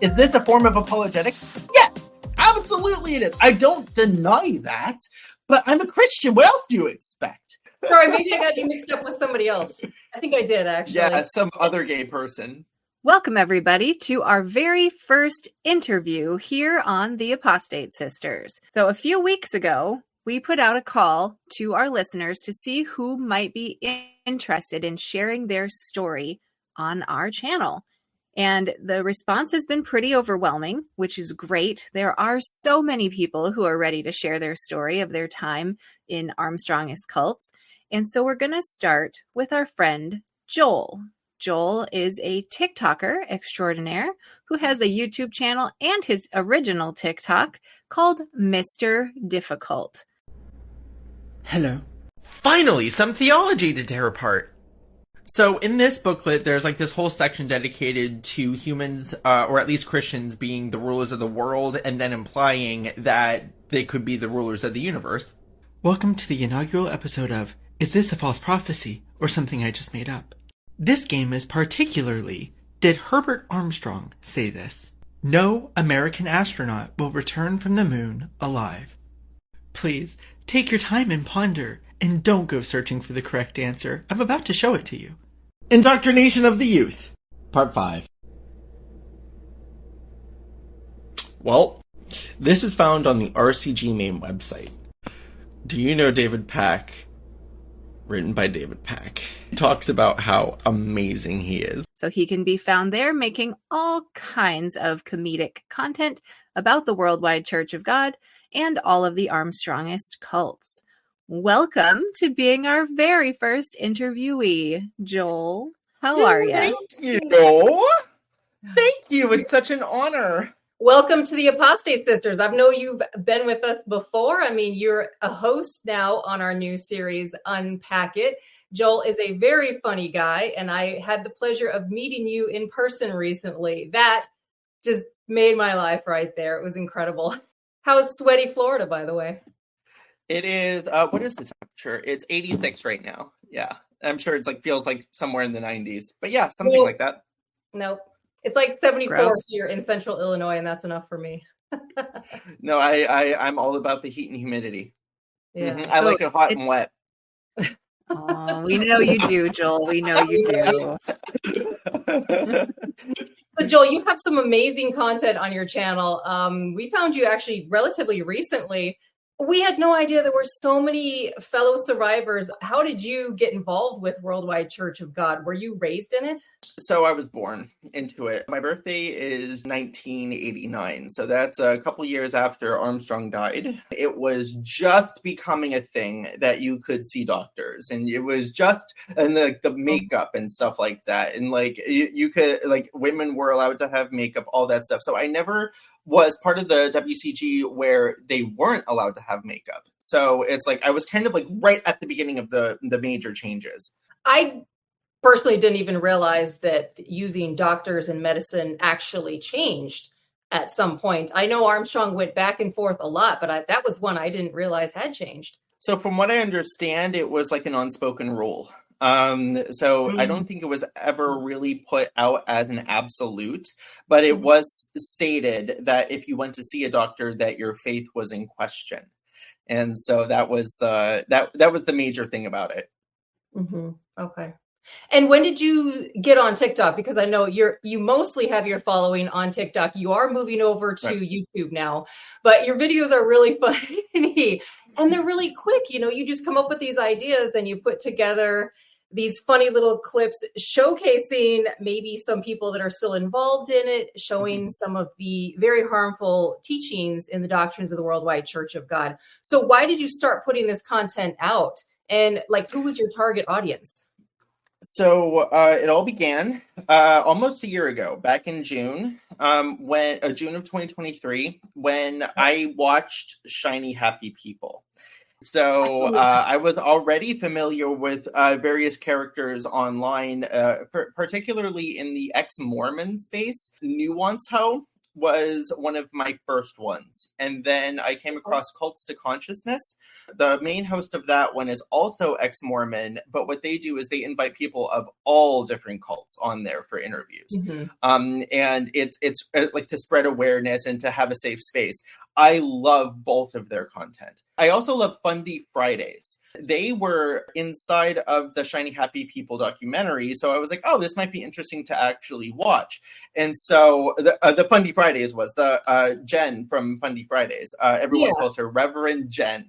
Is this a form of apologetics? Yeah, absolutely it is. I don't deny that, but I'm a Christian. What else do you expect? Sorry, maybe I got you mixed up with somebody else. I think I did, actually. Yeah, some other gay person. Welcome, everybody, to our very first interview here on the Apostate Sisters. So a few weeks ago, we put out a call to our listeners to see who might be interested in sharing their story on our channel. And the response has been pretty overwhelming, which is great. There are so many people who are ready to share their story of their time in Armstrongist cults. And so we're going to start with our friend Joel. Joel is a TikToker extraordinaire who has a YouTube channel and his original TikTok called Mr. Difficult. Hello. Finally, some theology to tear apart. So in this booklet, there's like this whole section dedicated to humans, or at least Christians, being the rulers of the world, and then implying that they could be the rulers of the universe. Welcome to the inaugural episode of Is This a False Prophecy, or Something I Just Made Up? This game is particularly, did Herbert Armstrong say this? No American astronaut will return from the moon alive. Please, take your time and ponder, and don't go searching for the correct answer. I'm about to show it to you. Indoctrination of the Youth, Part 5. Well, this is found on the RCG main website. Do you know David Pack? Written by David Pack. He talks about how amazing he is. So he can be found there making all kinds of comedic content about the Worldwide Church of God and all of the Armstrongist cults. Welcome to being our very first interviewee, Joel. How are you? Thank you. Thank you. It's such an honor. Welcome to the Apostate Sisters. I know you've been with us before. I mean, you're a host now on our new series, Unpack It. Joel is a very funny guy, and I had the pleasure of meeting you in person recently. That just made my life right there. It was incredible. How's sweaty Florida, by the way? It is, what is the temperature? It's 86 right now. Yeah. I'm sure it's feels like somewhere in the 90s. But yeah, something like that. Nope. It's like 74 Gross. here in central Illinois, and that's enough for me. No, I'm all about the heat and humidity. Yeah. Mm-hmm. I like it hot and wet. Oh, we know you do, Joel. We know you do. So, Joel, you have some amazing content on your channel. We found you actually relatively recently. We had no idea there were so many fellow survivors. How did you get involved with Worldwide Church of God? Were you raised in it? So I was born into it. My birthday is 1989. So that's a couple years after Armstrong died. It was just becoming a thing that you could see doctors. And it was just, and the makeup and stuff like that. And you could, women were allowed to have makeup, all that stuff. So I never was part of the WCG where they weren't allowed to have makeup. So it's I was kind of right at the beginning of the major changes. I personally didn't even realize that using doctors in medicine actually changed at some point. I know Armstrong went back and forth a lot, but that was one I didn't realize had changed. So from what I understand, it was an unspoken rule. I don't think it was ever really put out as an absolute, but it was stated that if you went to see a doctor, that your faith was in question. And so that was the major thing about it. Mm-hmm. Okay. And when did you get on TikTok? Because I know you mostly have your following on TikTok. You are moving over to YouTube now, but your videos are really funny and they're really quick. You just come up with these ideas, then you put together these funny little clips showcasing maybe some people that are still involved in it, showing some of the very harmful teachings in the doctrines of the Worldwide Church of God. So why did you start putting this content out? And who was your target audience? So it all began almost a year ago, back in June, June of 2023, when I watched Shiny Happy People. So I was already familiar with various characters online, particularly in the ex-Mormon space. Nuance Ho was one of my first ones. And then I came across Cults to Consciousness. The main host of that one is also ex-Mormon, but what they do is they invite people of all different cults on there for interviews. And it's like to spread awareness and to have a safe space. I love both of their content. I also love Fundy Fridays. They were inside of the Shiny Happy People documentary, so I was like, oh, this might be interesting to actually watch. And so the Fundy Fridays was the Jen from Fundy Fridays. Everyone calls her Reverend Jen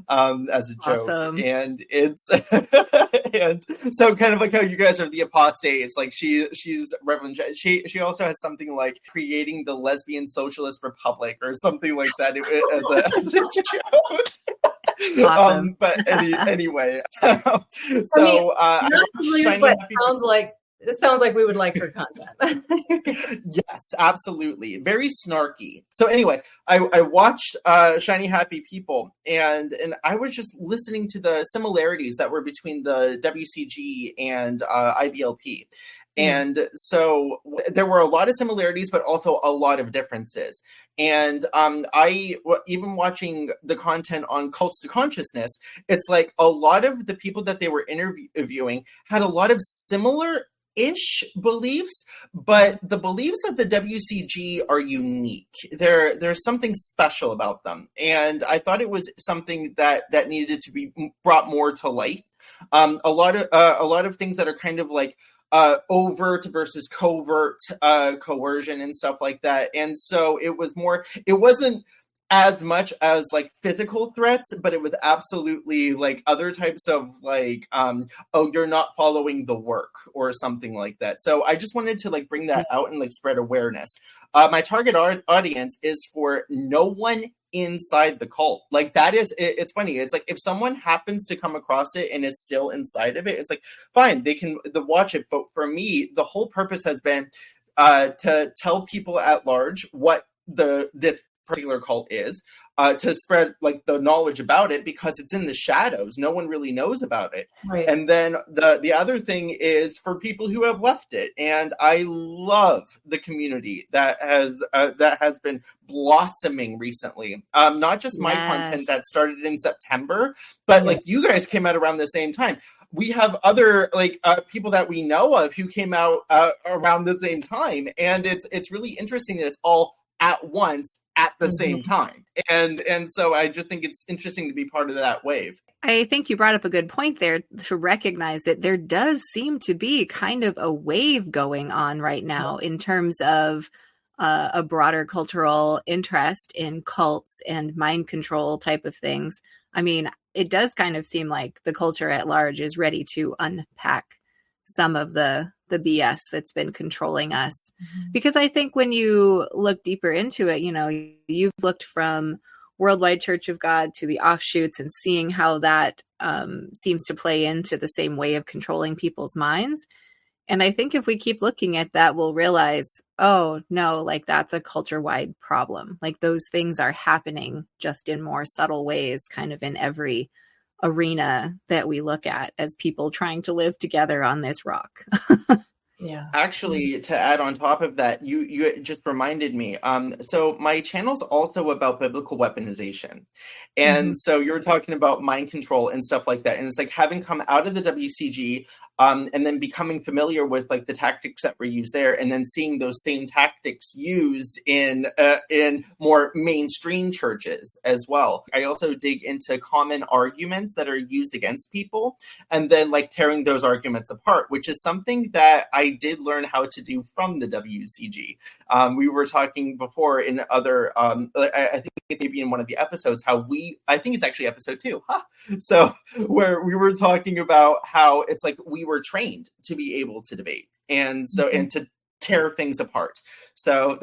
as a joke. Awesome. And it's and so kind of like how you guys are the apostates, like she's Reverend Jen. She also has something like creating the Lesbian Socialist Republic or something like that as a joke. Awesome. But anyway, not Shiny but Happy it sounds like we would like her content. Yes, absolutely. Very snarky. So anyway, I watched Shiny Happy People, and I was just listening to the similarities that were between the WCG and IBLP. And so there were a lot of similarities, but also a lot of differences. And even watching the content on Cults to Consciousness, it's like a lot of the people that they were interviewing had a lot of similar-ish beliefs, but the beliefs of the WCG are unique. There's something special about them. And I thought it was something that needed to be brought more to light. A lot of things that are kind of like overt versus covert coercion and stuff like that. And so it wasn't as much as like physical threats, but it was absolutely like other types of like, oh, you're not following the work or something like that. So I just wanted to like bring that out and like spread awareness. My target audience is for no one inside the cult. Like that is, it's funny. It's like if someone happens to come across it and is still inside of it, it's like, fine, they can watch it. But for me, the whole purpose has been to tell people at large what this particular cult is, to spread like the knowledge about it, because it's in the shadows. No one really knows about it. Right. And then the other thing is for people who have left it. And I love the community that has been blossoming recently. Not just my content that started in September, but like you guys came out around the same time. We have other like people that we know of who came out around the same time. And it's really interesting that it's all at once at the same time. And so I just think it's interesting to be part of that wave. I think you brought up a good point there to recognize that there does seem to be kind of a wave going on right now in terms of a broader cultural interest in cults and mind control type of things. I mean, it does kind of seem like the culture at large is ready to unpack some of the BS that's been controlling us. Because I think when you look deeper into it, you know, you've looked from Worldwide Church of God to the offshoots and seeing how that seems to play into the same way of controlling people's minds. And I think if we keep looking at that, we'll realize, oh, no, like that's a culture-wide problem. Like those things are happening just in more subtle ways, kind of in every arena that we look at as people trying to live together on this rock. Yeah. Actually, to add on top of that, you just reminded me. So my channel's also about biblical weaponization. And so you're talking about mind control and stuff like that. And it's like having come out of the WCG, and then becoming familiar with like the tactics that were used there, and then seeing those same tactics used in more mainstream churches as well. I also dig into common arguments that are used against people, and then like tearing those arguments apart, which is something that I did learn how to do from the WCG. We were talking before in other, I think it's maybe in one of the episodes, I think it's actually episode 2. So where we were talking about how it's like we were trained to be able to debate and so and to tear things apart. So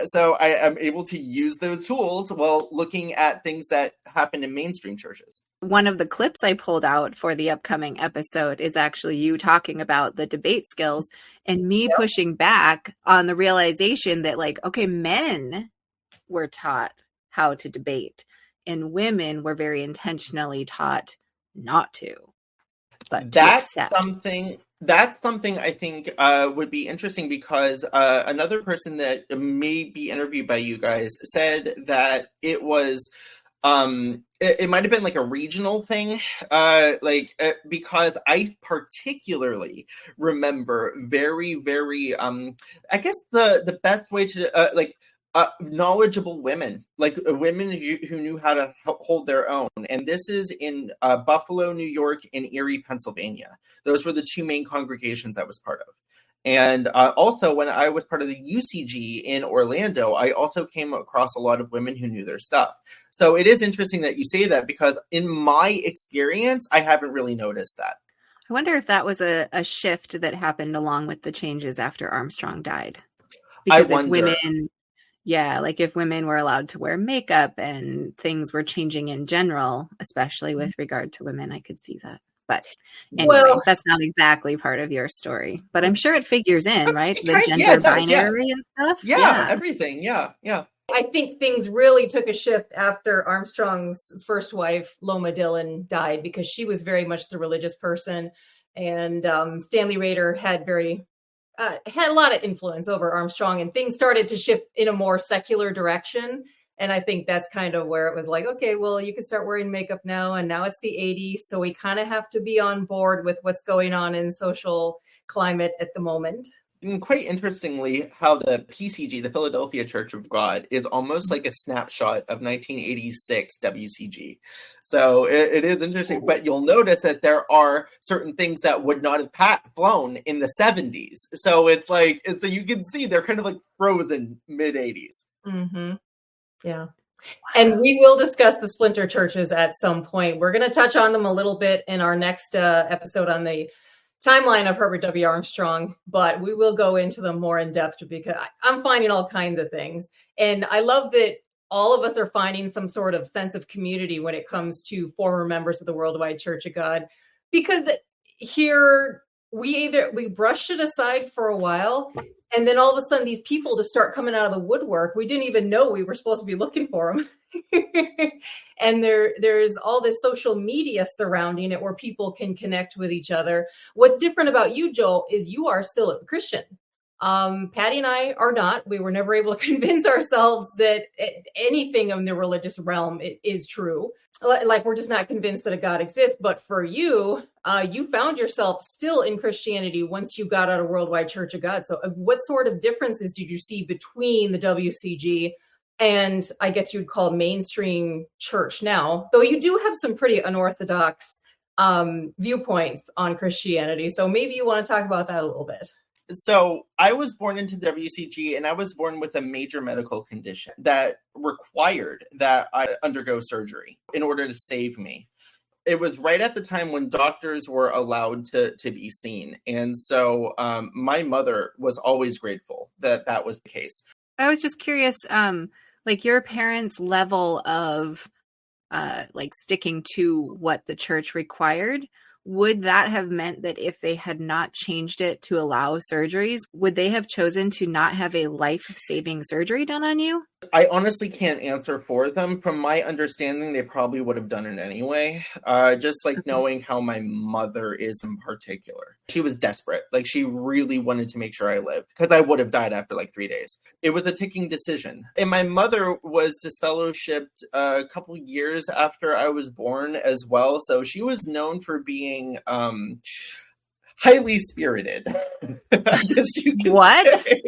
so I am able to use those tools while looking at things that happen in mainstream churches. One of the clips I pulled out for the upcoming episode is actually you talking about the debate skills and me pushing back on the realization that like, okay, men were taught how to debate and women were very intentionally taught not to. But that's something That's something I think would be interesting because another person that may be interviewed by you guys said that it was it might have been like a regional thing, because I particularly remember very, very, I guess the best way to knowledgeable women, like women who knew how to hold their own. And this is in Buffalo, New York, and Erie, Pennsylvania. Those were the two main congregations I was part of. And also, when I was part of the UCG in Orlando, I also came across a lot of women who knew their stuff. So it is interesting that you say that, because in my experience, I haven't really noticed that. I wonder if that was a shift that happened along with the changes after Armstrong died. Because if women, if women were allowed to wear makeup and things were changing in general, especially with regard to women, I could see that. But anyway, that's not exactly part of your story. But I'm sure it figures in, right? The gender binary and stuff. Yeah, everything. Yeah. I think things really took a shift after Armstrong's first wife, Loma Dillon, died, because she was very much the religious person. And Stanley Rader had a lot of influence over Armstrong, and things started to shift in a more secular direction. And I think that's kind of where it was like, okay, well, you can start wearing makeup now. And now it's the 80s. So we kind of have to be on board with what's going on in social climate at the moment. And quite interestingly, how the PCG, the Philadelphia Church of God, is almost like a snapshot of 1986 WCG. So it is interesting, but you'll notice that there are certain things that would not have flown in the 70s. So it's like, so you can see they're kind of like frozen mid 80s. Mm-hmm. Yeah. And we will discuss the splinter churches at some point. We're going to touch on them a little bit in our next episode on the timeline of Herbert W. Armstrong, but we will go into them more in depth, because I'm finding all kinds of things. And I love that all of us are finding some sort of sense of community when it comes to former members of the Worldwide Church of God, because here we brushed it aside for a while, and then all of a sudden these people just start coming out of the woodwork. We didn't even know we were supposed to be looking for them. And there's all this social media surrounding it where people can connect with each other. What's different about you, Joel, is you are still a Christian. Patty and I are not. We were never able to convince ourselves that anything in the religious realm is true. Like, we're just not convinced that a God exists. But for you, you found yourself still in Christianity once you got out of Worldwide Church of God. So what sort of differences did you see between the WCG and, I guess you'd call, mainstream church now? Though you do have some pretty unorthodox viewpoints on Christianity. So maybe you want to talk about that a little bit. So I was born into WCG, and I was born with a major medical condition that required that I undergo surgery in order to save me. It was right at the time when doctors were allowed to be seen. And so my mother was always grateful that that was the case. I was just curious, like your parents' level of sticking to what the church required. Would that have meant that if they had not changed it to allow surgeries, would they have chosen to not have a life-saving surgery done on you? I honestly can't answer for them. From my understanding, they probably would have done it anyway. Just like knowing how my mother is in particular. She was desperate. Like, she really wanted to make sure I lived, because I would have died after like 3 days. It was a ticking decision. And my mother was disfellowshipped a couple years after I was born as well. So she was known for being highly spirited. I guess you could say.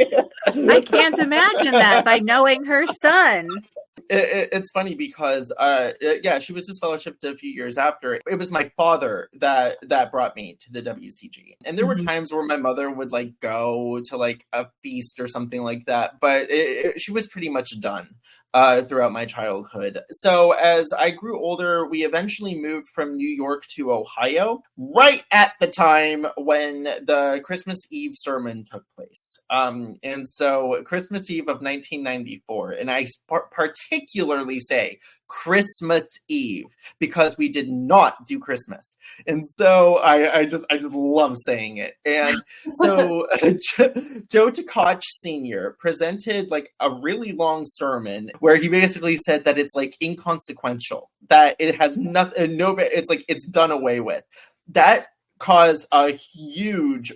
I can't imagine that by knowing her son. It's funny because, she was disfellowshipped a few years after. It was my father that brought me to the WCG. And there were times where my mother would like go to like a feast or something like that, but she was pretty much done throughout my childhood. So as I grew older, we eventually moved from New York to Ohio, right at the time when the Christmas Eve sermon took place. And so Christmas Eve of 1994, and I particularly say Christmas Eve because we did not do Christmas. And so I just love saying it. And so Joe Tkach Sr. presented like a really long sermon where he basically said that it's like inconsequential, that it has nothing, it's like it's done away with. That caused a huge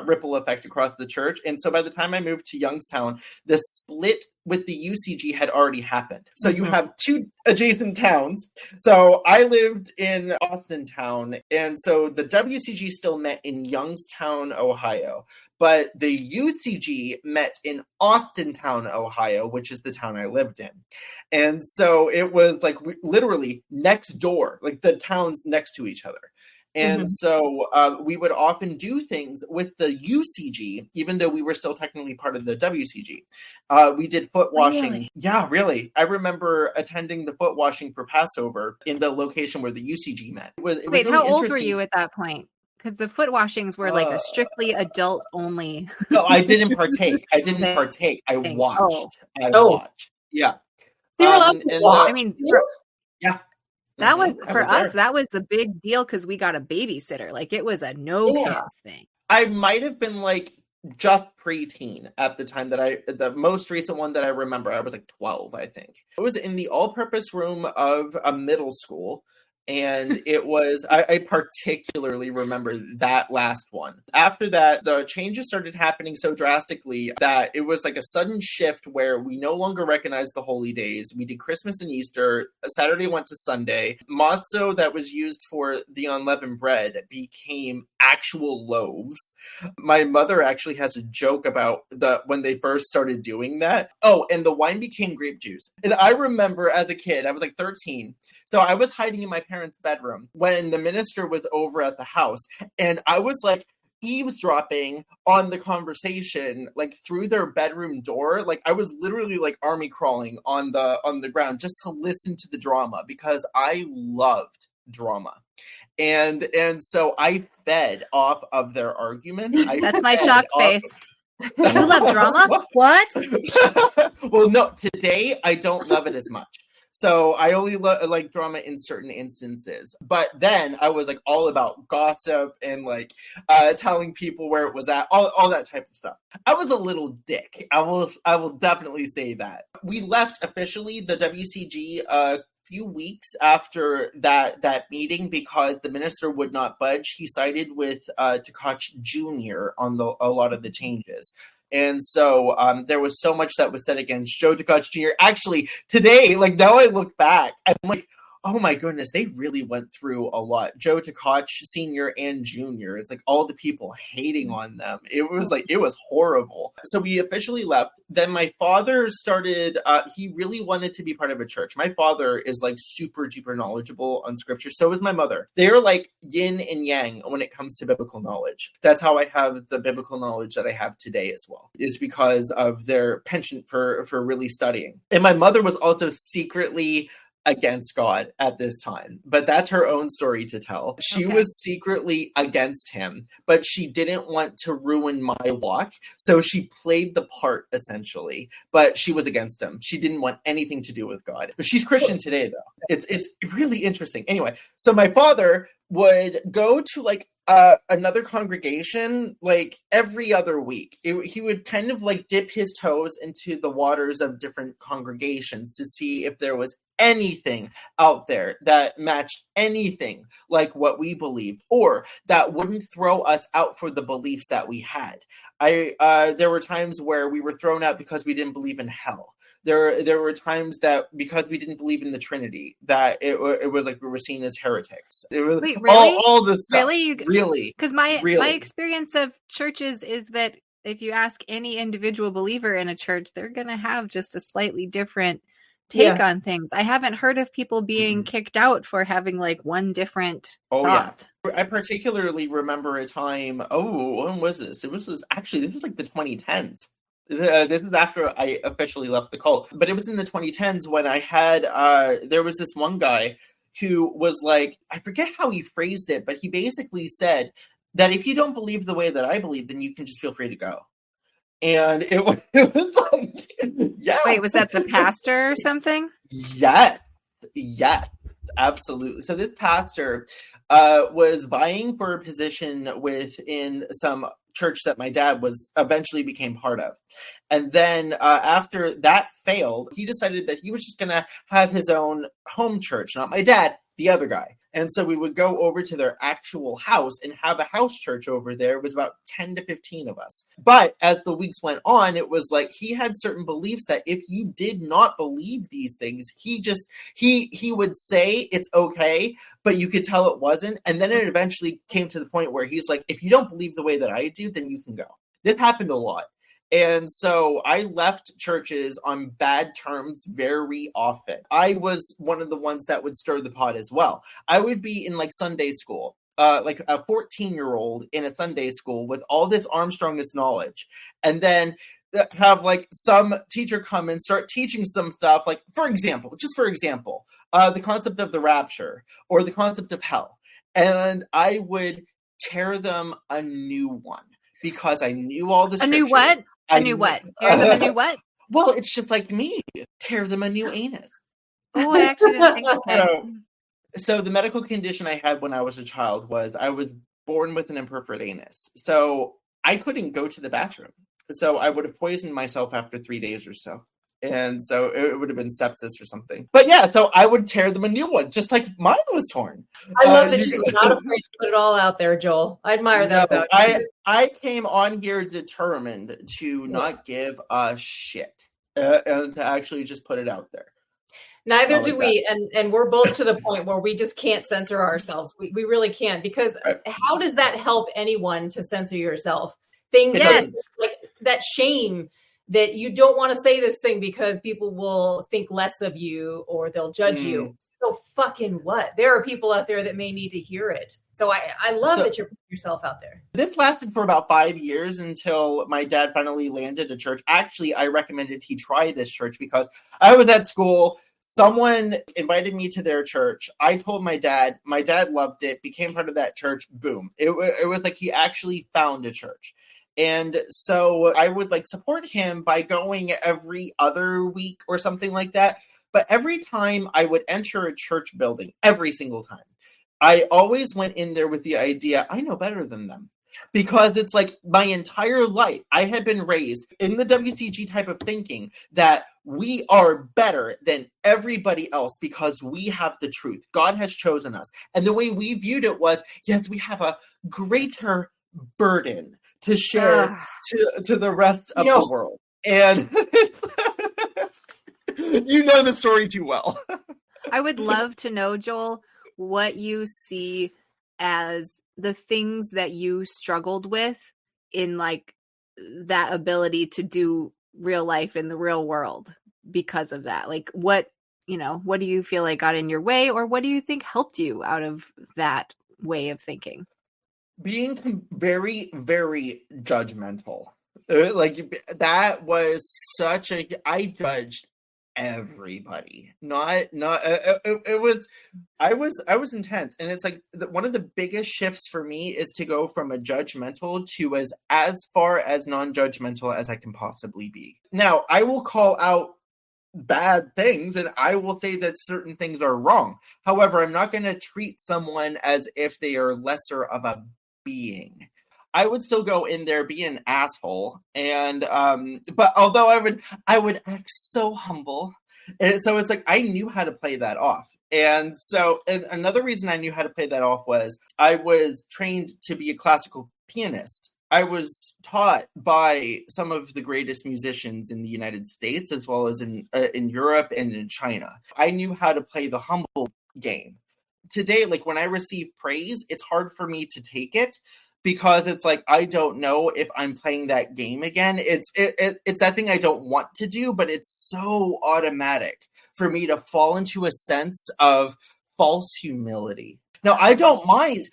ripple effect across the church. And so by the time I moved to Youngstown, the split with the UCG had already happened. So you have two adjacent towns. So I lived in Austintown, and so the WCG still met in Youngstown, Ohio. But the UCG met in Austintown, Ohio, which is the town I lived in. And so it was like literally next door, like the towns next to each other. And so we would often do things with the UCG, even though we were still technically part of the WCG. We did foot washing. Really? Yeah, really. I remember attending the foot washing for Passover in the location where the UCG met. It was Wait, really how old were interesting. you at that point? Because the foot washings were like a strictly adult only. No, I didn't partake. I watched. Oh. I watched. Yeah. They were allowed to watch. I mean, Yeah. that was I for was us. there. That was a big deal because we got a babysitter. Like it was a no kids thing. I might have been like just preteen at the time that the most recent one that I remember. I was like 12, I think. It was in the all-purpose room of a middle school. And it was, I particularly remember that last one. After that, the changes started happening so drastically that it was like a sudden shift where we no longer recognized the holy days. We did Christmas and Easter. Saturday went to Sunday. Matzo that was used for the unleavened bread became actual loaves. My mother actually has a joke about when they first started doing that. Oh, and the wine became grape juice. And I remember as a kid, I was like 13. So I was hiding in my parents' bedroom when the minister was over at the house, and I was like eavesdropping on the conversation, like through their bedroom door. Like I was literally like army crawling on the ground just to listen to the drama because I loved drama. And so I fed off of their argument. That's my shocked face. You love drama? What? Well, no, today I don't love it as much. So I only like drama in certain instances. But then I was like all about gossip and like telling people where it was at, all that type of stuff. I was a little dick. I will definitely say that. We left officially the WCG few weeks after that meeting because the minister would not budge. He sided with Tkach Jr. on a lot of the changes. And so there was so much that was said against Joe Tkach Jr. Actually, today, like now I look back, I'm like, oh my goodness, they really went through a lot. Joe Tkach Sr. and Jr. It's like all the people hating on them. It was horrible. So we officially left. Then my father started, he really wanted to be part of a church. My father is like super duper knowledgeable on scripture. So is my mother. They're like yin and yang when it comes to biblical knowledge. That's how I have the biblical knowledge that I have today as well. It's because of their penchant for really studying. And my mother was also secretly against God at this time, but that's her own story to tell. She was secretly against him, but she didn't want to ruin my walk, so she played the part essentially, but she was against him. She didn't want anything to do with God. But she's Christian today though. It's really interesting. Anyway, so my father would go to like another congregation like every other week. He would kind of like dip his toes into the waters of different congregations to see if there was anything out there that matched anything like what we believed or that wouldn't throw us out for the beliefs that we had. There were times where we were thrown out because we didn't believe in hell. There were times that because we didn't believe in the Trinity, that it was like we were seen as heretics. It was Wait, really? all this stuff. Really? Because my experience of churches is that if you ask any individual believer in a church, they're going to have just a slightly different take on things. I haven't heard of people being kicked out for having like one different thought. Yeah. I particularly remember a time, when was this? This was like the 2010s. This is after I officially left the cult, but it was in the 2010s when I had, there was this one guy who was like, I forget how he phrased it, but he basically said that if you don't believe the way that I believe, then you can just feel free to go. And it was like, yeah. Wait, was that the pastor or something? Yes, absolutely. So this pastor was vying for a position within some church that my dad eventually became part of. And then after that failed, he decided that he was just going to have his own home church, not my dad, the other guy. And so we would go over to their actual house and have a house church over there. It was about 10 to 15 of us. But as the weeks went on, it was like he had certain beliefs that if you did not believe these things, he would say it's okay, but you could tell it wasn't. And then it eventually came to the point where he's like, if you don't believe the way that I do, then you can go. This happened a lot. And so I left churches on bad terms very often. I was one of the ones that would stir the pot as well. I would be in like Sunday school, like a 14-year-old in a Sunday school with all this Armstrongist knowledge. And then have like some teacher come and start teaching some stuff, like, for example, the concept of the rapture or the concept of hell. And I would tear them a new one because I knew all the scriptures. A new what? A new what? Tear them a new what? Well, it's just like me. Tear them a new anus. Oh, I actually didn't think of that. So the medical condition I had when I was a child was I was born with an imperforate anus. So I couldn't go to the bathroom. So I would have poisoned myself after 3 days or so. And so it would have been sepsis or something. But yeah, so I would tear them a new one, just like mine was torn. I love that you're not afraid to put it all out there, Joel. I admire that about you. I came on here determined to not give a shit and to actually just put it out there. Neither do we. And we're both to the point where we just can't censor ourselves. We really can't, because how does that help anyone to censor yourself? Things like that shame that you don't want to say this thing because people will think less of you or they'll judge you. So fucking what? There are people out there that may need to hear it. So I love that you're putting yourself out there. This lasted for about 5 years until my dad finally landed a church. Actually, I recommended he try this church because I was at school. Someone invited me to their church. I told my dad loved it, became part of that church. Boom. It was like he actually found a church. And so I would like support him by going every other week or something like that. But every time I would enter a church building, every single time, I always went in there with the idea, I know better than them. Because it's like my entire life, I had been raised in the WCG type of thinking that we are better than everybody else because we have the truth. God has chosen us. And the way we viewed it was, yes, we have a greater burden to share to the rest of the world. And you know the story too well. I would love to know, Joel, what you see as the things that you struggled with in like that ability to do real life in the real world because of that. Like what do you feel like got in your way, or what do you think helped you out of that way of thinking? Being very, very judgmental. Like that was I judged everybody. It was, I was intense. And it's like one of the biggest shifts for me is to go from a judgmental to as far as non-judgmental as I can possibly be. Now, I will call out bad things and I will say that certain things are wrong. However, I'm not going to treat someone as if they are lesser of a being. I would still go in there, be an asshole, and but although I would act so humble, and so it's like I knew how to play that off. And so another reason I knew how to play that off was I was trained to be a classical pianist. I was taught by some of the greatest musicians in the United States, as well as in Europe and in China. I knew how to play the humble game. Today, like when I receive praise, it's hard for me to take it because it's like I don't know if I'm playing that game again. It's that thing I don't want to do, but it's so automatic for me to fall into a sense of false humility. Now, I don't mind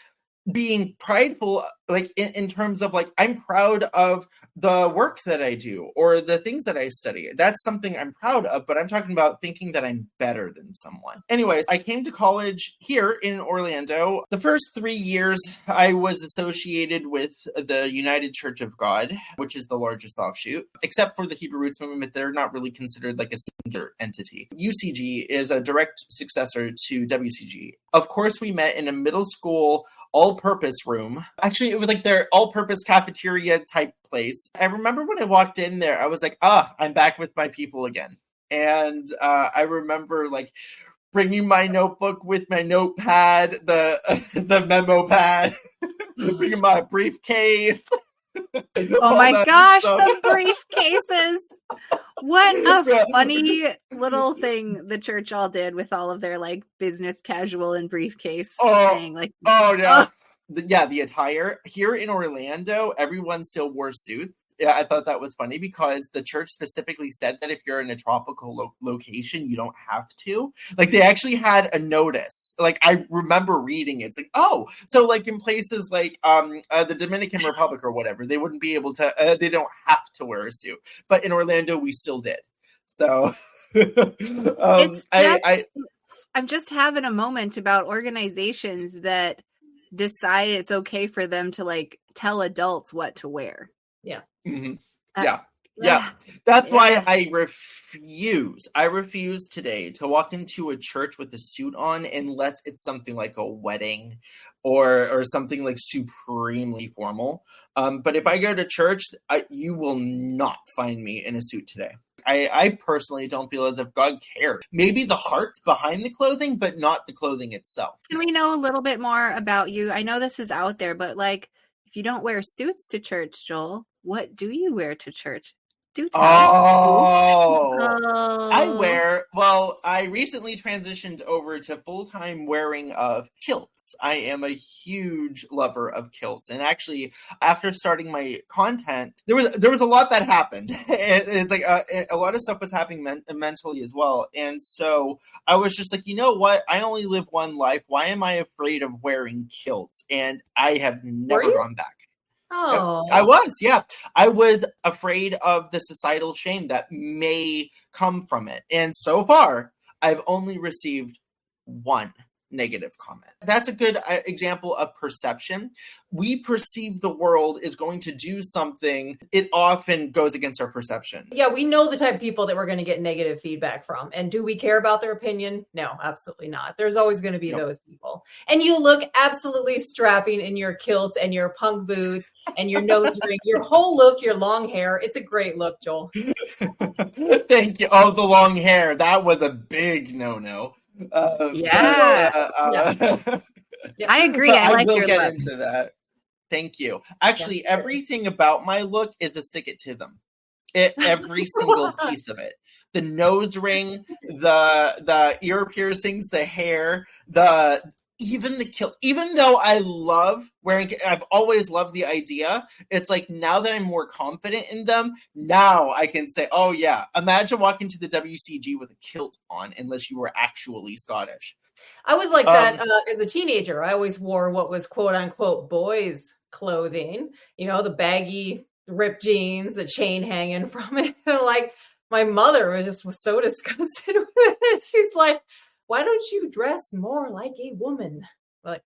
being prideful, like in terms of like I'm proud of the work that I do or the things that I study. That's something I'm proud of, but I'm talking about thinking that I'm better than someone. Anyways, I came to college here in Orlando. The first 3 years I was associated with the United Church of God, which is the largest offshoot. Except for the Hebrew Roots movement, they're not really considered like a singular entity. UCG is a direct successor to WCG. Of course, we met in a middle school all-purpose room. Actually, it was like their all-purpose cafeteria type place. I remember when I walked in there, I was like, I'm back with my people again. And I remember like bringing my notebook with my notepad, the memo pad, bringing my briefcase. Oh my gosh, the briefcases. What a funny little thing the church all did with all of their like business casual and briefcase thing. Like, yeah. The attire here in Orlando, everyone still wore suits. Yeah, I thought that was funny because the church specifically said that if you're in a tropical location, you don't have to. Like, they actually had a notice. Like, I remember reading it. It's like, oh, so like in places like the Dominican Republic or whatever, they wouldn't be able to. They don't have to wear a suit, but in Orlando, we still did. So, I'm just having a moment about organizations that decide it's okay for them to like tell adults what to wear. Yeah. Mm-hmm. Yeah. That's why I refuse. I refuse today to walk into a church with a suit on unless it's something like a wedding or something like supremely formal. But if I go to church, you will not find me in a suit today. I personally don't feel as if God cared. Maybe the heart behind the clothing, but not the clothing itself. Can we know a little bit more about you? I know this is out there, but like, if you don't wear suits to church, Joel, what do you wear to church? Do tell. I recently transitioned over to full-time wearing of kilts. I am a huge lover of kilts. And actually, after starting my content, there was a lot that happened. It's like a lot of stuff was happening mentally as well. And so I was just like, you know what? I only live one life. Why am I afraid of wearing kilts? And I have never gone back. Oh, I was, yeah. I was afraid of the societal shame that may come from it. And so far, I've only received one negative comment. That's a good example of perception. We perceive the world is going to do something. It often goes against our perception. Yeah, we know the type of people that we're going to get negative feedback from. And do we care about their opinion? No, absolutely not. There's always going to be those people. And you look absolutely strapping in your kilts and your punk boots and your nose ring, your whole look, your long hair. It's a great look, Joel. Thank you. Oh, the long hair. That was a big no-no. I agree. I like will your get look. into that. Thank you. Actually, everything about my look is to stick it to them. Every single piece of it. The nose ring, the ear piercings, the hair, even the kilt. Even though I love wearing, I've always loved the idea. It's like now that I'm more confident in them, now I can say, oh yeah, imagine walking to the WCG with a kilt on, unless you were actually Scottish. I was like that as a teenager. I always wore what was quote unquote boys clothing, the baggy ripped jeans, the chain hanging from it. Like my mother was so disgusted with it. She's like, why don't you dress more like a woman? Like,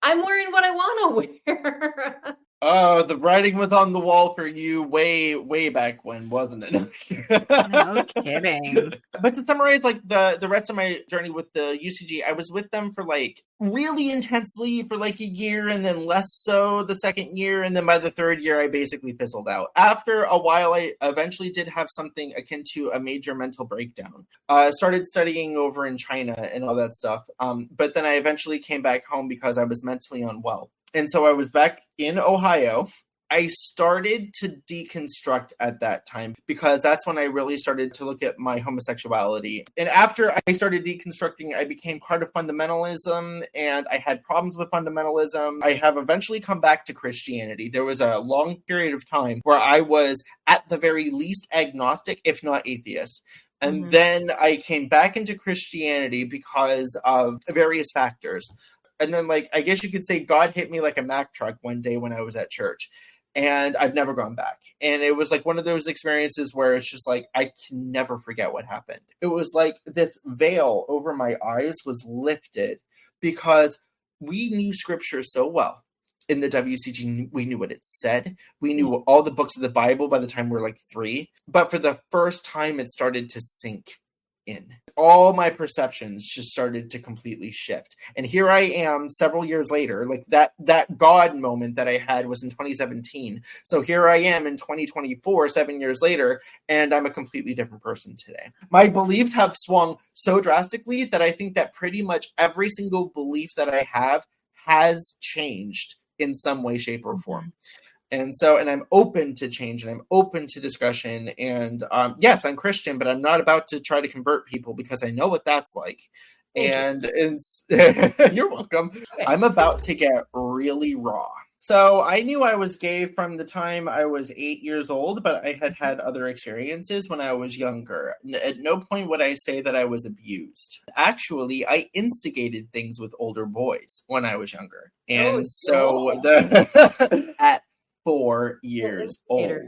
I'm wearing what I want to wear. Oh, the writing was on the wall for you way, way back when, wasn't it? No kidding. But to summarize, like the rest of my journey with the UCG, I was with them for like really intensely for like a year, and then less so the second year, and then by the third year, I basically fizzled out. After a while, I eventually did have something akin to a major mental breakdown. Started studying over in China and all that stuff, but then I eventually came back home because I was mentally unwell. And so I was back in Ohio. I started to deconstruct at that time because that's when I really started to look at my homosexuality. And after I started deconstructing, I became part of fundamentalism, and I had problems with fundamentalism. I have eventually come back to Christianity. There was a long period of time where I was at the very least agnostic, if not atheist. And then I came back into Christianity because of various factors. And then, like, I guess you could say God hit me like a Mack truck one day when I was at church. And I've never gone back. And it was like one of those experiences where it's just like, I can never forget what happened. It was like this veil over my eyes was lifted because we knew scripture so well. In the WCG, we knew what it said. We knew all the books of the Bible by the time we were like 3. But for the first time, it started to sink in. All my perceptions just started to completely shift. And here I am several years later, like that God moment that I had was in 2017. So here I am in 2024, 7 years later, and I'm a completely different person today. My beliefs have swung so drastically that I think that pretty much every single belief that I have has changed in some way, shape, or form. And I'm open to change, and I'm open to discussion. And yes, I'm Christian, but I'm not about to try to convert people because I know what that's like. You're welcome. Okay. I'm about to get really raw. So I knew I was gay from the time I was 8 years old, but I had had other experiences when I was younger. At no point would I say that I was abused. Actually, I instigated things with older boys when I was younger. And at 4 years old,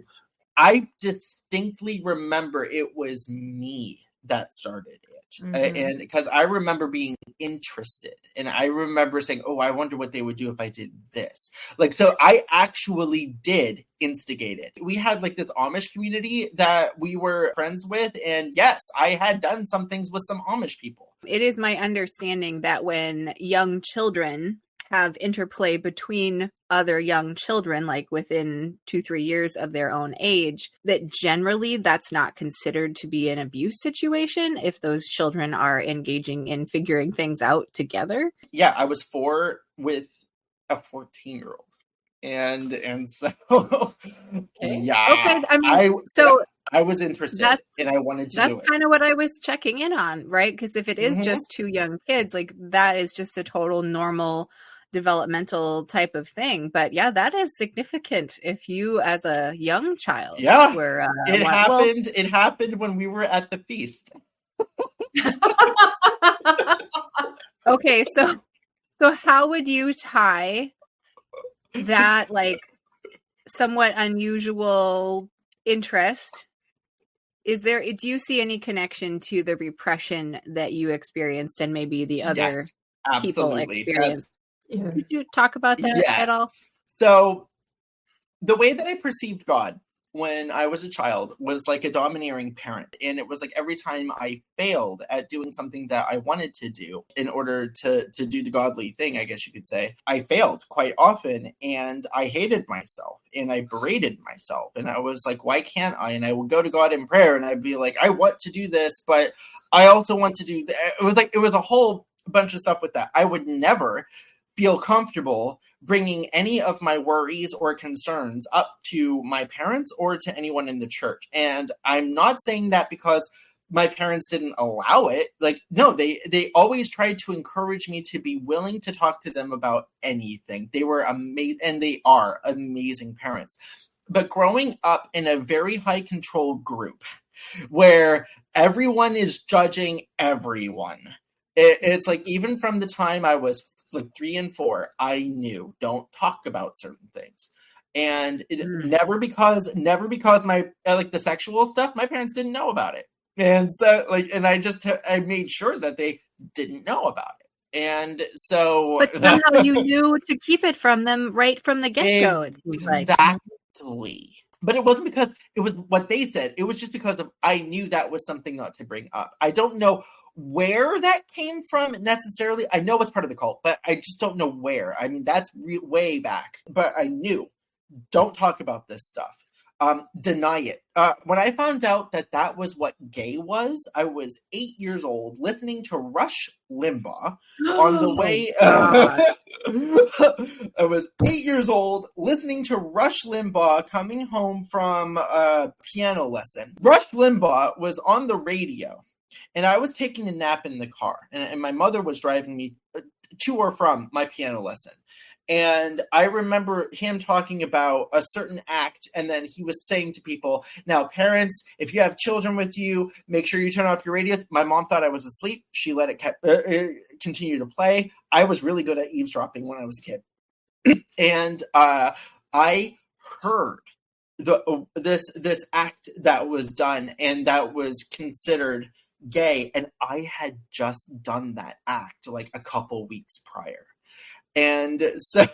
I distinctly remember it was me that started it. And because I remember being interested, and I remember saying, oh, I wonder what they would do if I did this. Like, so I actually did instigate it. We had like this Amish community that we were friends with. And yes, I had done some things with some Amish people. It is my understanding that when young children have interplay between other young children, like within 2-3 years of their own age, that generally that's not considered to be an abuse situation if those children are engaging in figuring things out together. Yeah, I was 4 with a 14-year-old. And so yeah. Okay. I was interested and I wanted to do it. That's kind of what I was checking in on, right? Because if it is just 2 young kids, like that is just a total normal developmental type of thing. But yeah, that is significant if you as a young child were it happened when we were at the feast. Okay, so how would you tie that like somewhat unusual interest? Do you see any connection to the repression that you experienced and maybe the other people experienced? Could you talk about that at all? So the way that I perceived God when I was a child was like a domineering parent. And it was like every time I failed at doing something that I wanted to do in order to do the godly thing, I guess you could say, I failed quite often and I hated myself and I berated myself. And I was like, why can't I? And I would go to God in prayer and I'd be like, I want to do this, but I also want to do that. It was a whole bunch of stuff with that. I would never feel comfortable bringing any of my worries or concerns up to my parents or to anyone in the church. And I'm not saying that because my parents didn't allow it. Like, no, they always tried to encourage me to be willing to talk to them about anything. They were amazing, and they are amazing parents. But growing up in a very high control group where everyone is judging everyone, it's like even from the time I was like 3 and 4, I knew don't talk about certain things. And never because my like the sexual stuff, my parents didn't know about it. And so and I made sure that they didn't know about it. And so but somehow you knew to keep it from them right from the get-go. It seems like. Exactly. But it wasn't because it was what they said. It was just because I knew that was something not to bring up. I don't know where that came from necessarily. I know it's part of the cult, but I just don't know where. I mean, that's way back. But I knew, don't talk about this stuff. Deny it. When I found out that was what gay was, I was 8 years old listening to Rush Limbaugh on the way. I was 8 years old listening to Rush Limbaugh coming home from a piano lesson. Rush Limbaugh was on the radio, and I was taking a nap in the car, and my mother was driving me to or from my piano lesson. And I remember him talking about a certain act, and then he was saying to people, now, parents, if you have children with you, make sure you turn off your radios. My mom thought I was asleep. She let it continue to play. I was really good at eavesdropping when I was a kid. And I heard this act that was done and that was considered gay, and I had just done that act like a couple weeks prior. And so,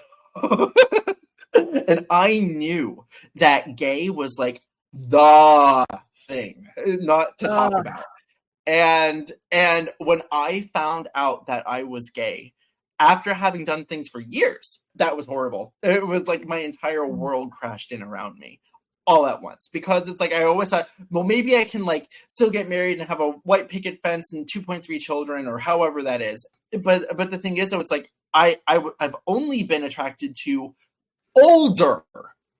and I knew that gay was like the thing not to talk about. And when I found out that I was gay, after having done things for years, that was horrible. It was like my entire world crashed in around me all at once, because it's like I always thought, well, maybe I can like still get married and have a white picket fence and 2.3 children or however that is. But the thing is, though, it's like I've only been attracted to older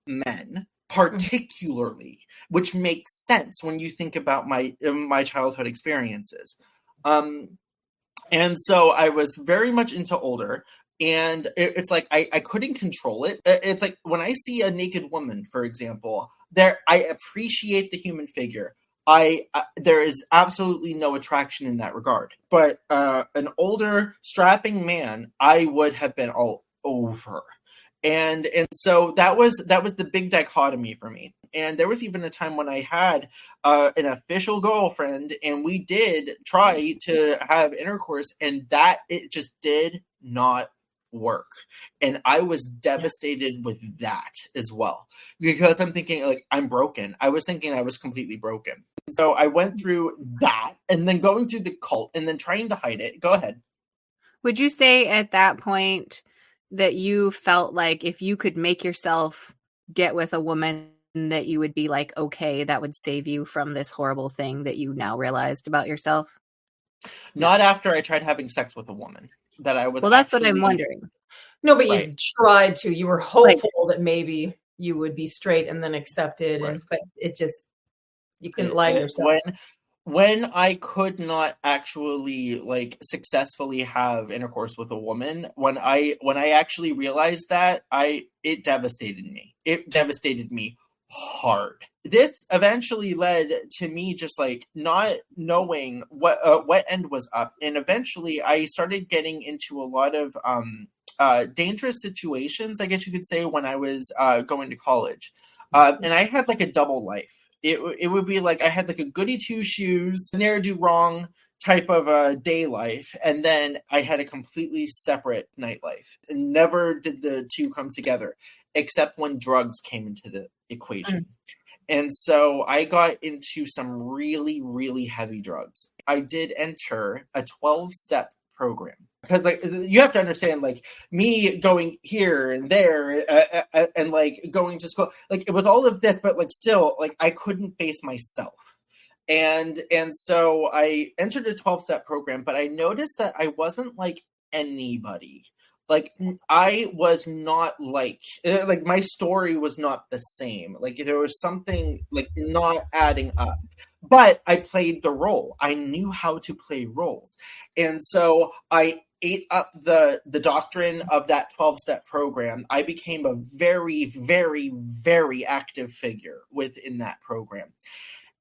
men, particularly, which makes sense when you think about my childhood experiences. And so I was very much into older, and it's like I couldn't control it. It's like when I see a naked woman, for example, I appreciate the human figure. There is absolutely no attraction in that regard. But an older, strapping man, I would have been all over. And so that was the big dichotomy for me. And there was even a time when I had an official girlfriend, and we did try to have intercourse, and that it just did not work. And I was devastated with that as well, because I'm thinking like I'm broken. I was thinking I was completely broken. So I went through that, and then going through the cult, and then trying to hide it. Go ahead. Would you say at that point that you felt like if you could make yourself get with a woman that you would be like, okay, that would save you from this horrible thing that you now realized about yourself? Not after I tried having sex with a woman that I was. Well, that's what I'm wondering. No, but Right. you tried to. You were hopeful that maybe you would be straight and then accepted, Right. but it just, you couldn't lie to yourself. When I could not actually like successfully have intercourse with a woman, when I actually realized that, it devastated me. It devastated me hard. This eventually led to me just like not knowing what end was up, and eventually I started getting into a lot of dangerous situations, I guess you could say, when I was going to college, and I had like a double life. It would be like I had like a goody two shoes, ne'er do wrong type of a day life, and then I had a completely separate nightlife. And never did the two come together, except when drugs came into the equation. And so I got into some really, really heavy drugs. I did enter a 12-step program, because like you have to understand, like me going here and there and like going to school, like it was all of this, but like still like I couldn't face myself. And so I entered a 12-step program, but I noticed that I wasn't like anybody. Like I was not like my story was not the same. Like there was something like not adding up. But I played the role. I knew how to play roles. And so I ate up the doctrine of that 12-step program. I became a very, very, very active figure within that program.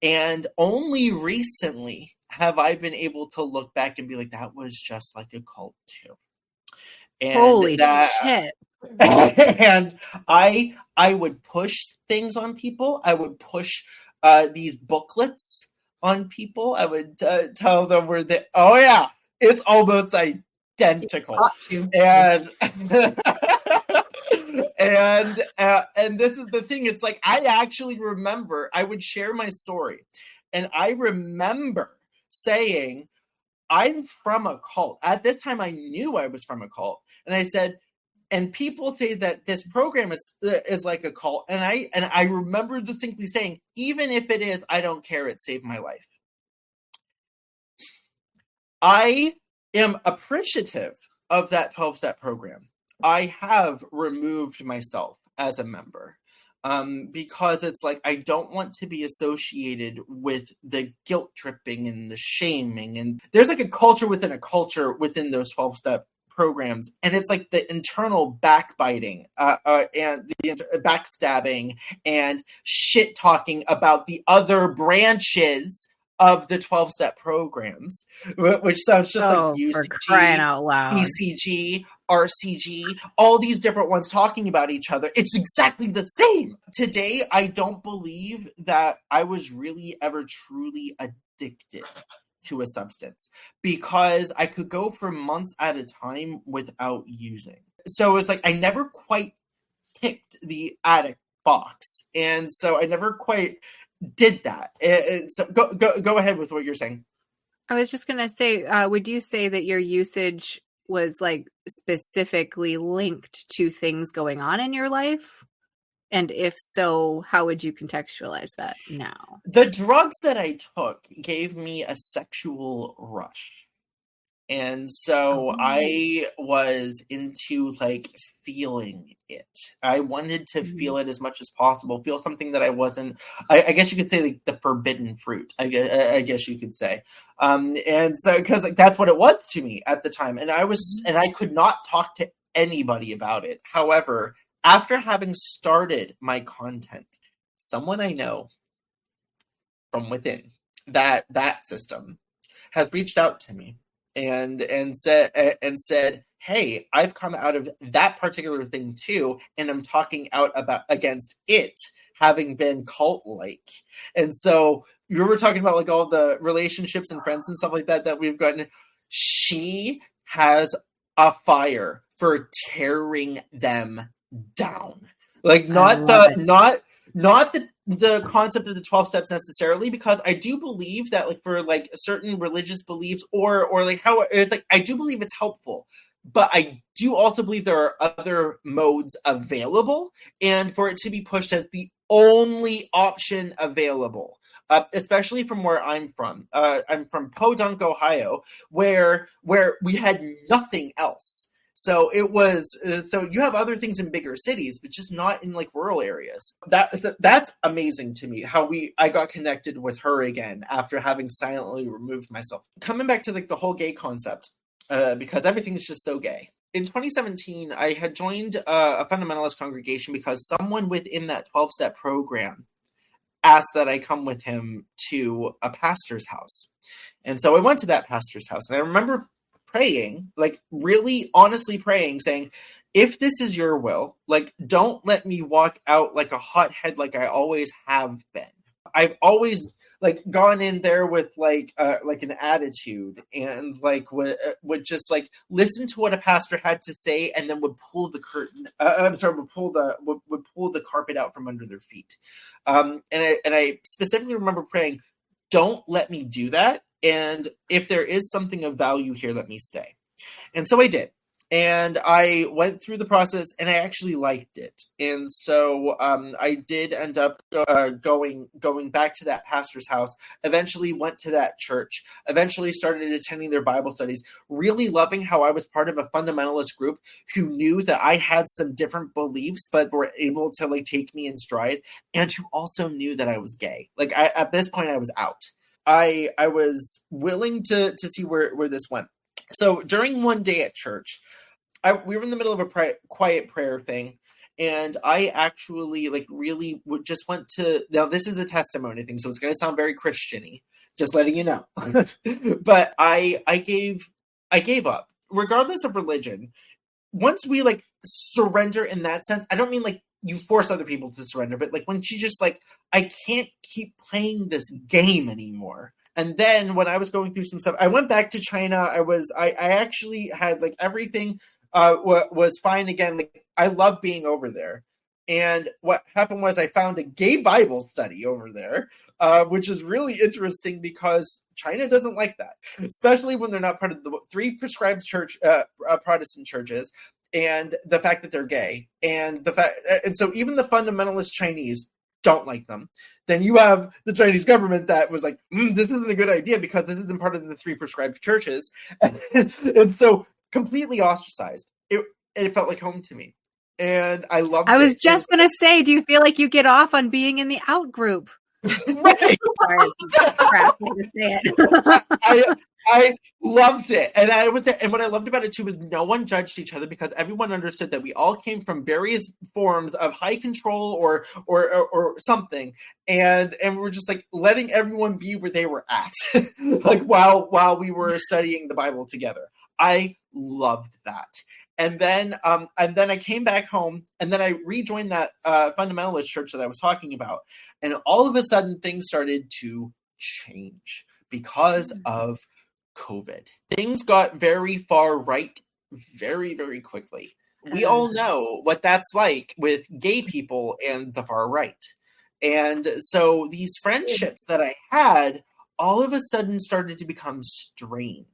And only recently have I been able to look back and be like, that was just like a cult too. And holy shit. And I would push things on people. I would push these booklets on people. I would tell them oh yeah, it's almost identical. And and this is the thing. It's like I actually remember I would share my story, and I remember saying, I'm from a cult. At this time, I knew I was from a cult, and I said, and people say that this program is like a cult, and I remember distinctly saying, even if it is, I don't care. It saved my life. I am appreciative of that 12-step program. I have removed myself as a member. Because it's like I don't want to be associated with the guilt tripping and the shaming, and there's like a culture within those 12-step programs, and it's like the internal backbiting and the backstabbing and shit talking about the other branches of the 12-step programs, which sounds just like UCG, for crying out loud, PCG, RCG, all these different ones talking about each other. It's exactly the same. Today, I don't believe that I was really ever truly addicted to a substance, because I could go for months at a time without using. So it's like I never quite ticked the addict box, and so I never quite did that. So go ahead with what you're saying. I was just going to say, would you say that your usage was like specifically linked to things going on in your life? And if so, how would you contextualize that now? The drugs that I took gave me a sexual rush. And so I was into like feeling it. I wanted to feel it as much as possible, feel something that I wasn't, I guess you could say like the forbidden fruit, I guess you could say. And so, cause like, that's what it was to me at the time. And I could not talk to anybody about it. However, after having started my content, someone I know from within that system has reached out to me and said, hey, I've come out of that particular thing too, and I'm talking out against it having been cult-like. And so you were talking about like all the relationships and friends and stuff like that we've gotten. She has a fire for tearing them down. Like not the concept of the 12 steps necessarily, because I do believe that like for like certain religious beliefs or like how it's like, I do believe it's helpful, but I do also believe there are other modes available, and for it to be pushed as the only option available, especially from where I'm from. I'm from Podunk, Ohio, where we had nothing else. So it was. So you have other things in bigger cities, but just not in like rural areas. That's amazing to me. How I got connected with her again after having silently removed myself. Coming back to like the whole gay concept, because everything is just so gay. In 2017, I had joined a fundamentalist congregation because someone within that 12-step program asked that I come with him to a pastor's house, and so I went to that pastor's house, and I remember praying, like really honestly praying, saying, if this is your will, like don't let me walk out like a hothead like I always have been. I've always like gone in there with like an attitude, and like would just like listen to what a pastor had to say, and then would pull the curtain. Would pull the carpet out from under their feet. And I specifically remember praying, don't let me do that. And if there is something of value here, let me stay. And so I did. And I went through the process, and I actually liked it. And so I did end up going back to that pastor's house, eventually went to that church, eventually started attending their Bible studies, really loving how I was part of a fundamentalist group who knew that I had some different beliefs, but were able to like take me in stride, and who also knew that I was gay. Like at this point I was out. I was willing to see where this went. So during one day at church, we were in the middle of a quiet prayer thing, and I actually like really just went to. Now this is a testimony thing, so it's going to sound very Christian-y, just letting you know. But I gave up, regardless of religion. Once we like surrender in that sense, I don't mean like you force other people to surrender, but like when she just like, I can't keep playing this game anymore. And then when I was going through some stuff, I went back to China. I actually had like everything was fine again. Like I love being over there. And what happened was I found a gay Bible study over there, which is really interesting because China doesn't like that, especially when they're not part of the 3 prescribed Protestant churches, and the fact that they're gay, and so even the fundamentalist Chinese don't like them. Then you have the Chinese government that was like, this isn't a good idea because this isn't part of the 3 prescribed churches, and so completely ostracized. It felt like home to me. And I loved it. I was just going to say, do you feel like you get off on being in the out group? Right. Sorry, crass me to say it. I loved it. And and what I loved about it too was no one judged each other, because everyone understood that we all came from various forms of high control or something. And we were just like letting everyone be where they were at. Like while we were studying the Bible together. I loved that. And then I came back home, and then I rejoined that fundamentalist church that I was talking about. And all of a sudden things started to change because of COVID. Things got very far right very, very quickly. We all know what that's like with gay people and the far right. And so these friendships that I had all of a sudden started to become strained.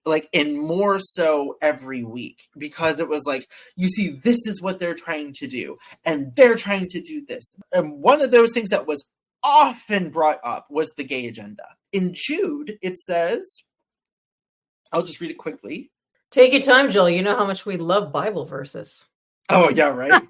Like, and more so every week, because it was like, you see, this is what they're trying to do, and they're trying to do this. And one of those things that was often brought up was the gay agenda. In Jude, it says, I'll just read it quickly. Take your time, Joel. You know how much we love Bible verses. Oh, yeah, right.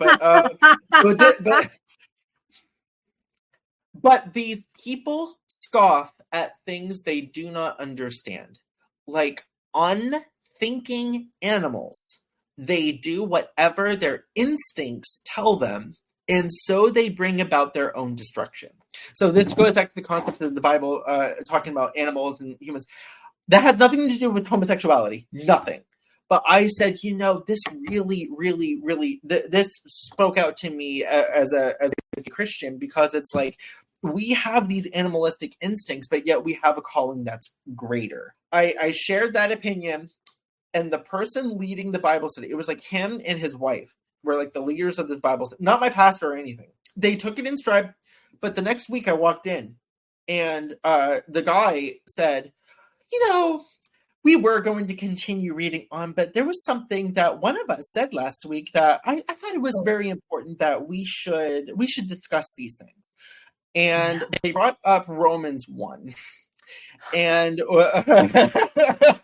But these people scoff at things they do not understand. Like unthinking animals. They do whatever their instincts tell them, and so they bring about their own destruction. So this goes back to the concept of the Bible talking about animals and humans. That has nothing to do with homosexuality. Nothing. But I said, this really, really, really, this spoke out to me as a Christian, because it's like, we have these animalistic instincts, but yet we have a calling that's greater. I shared that opinion, and the person leading the Bible study, it was like him and his wife were like the leaders of this Bible study, not my pastor or anything. They took it in stride, but the next week I walked in, and the guy said, we were going to continue reading on, but there was something that one of us said last week that I thought it was very important that we should discuss these things. And they brought up Romans 1, and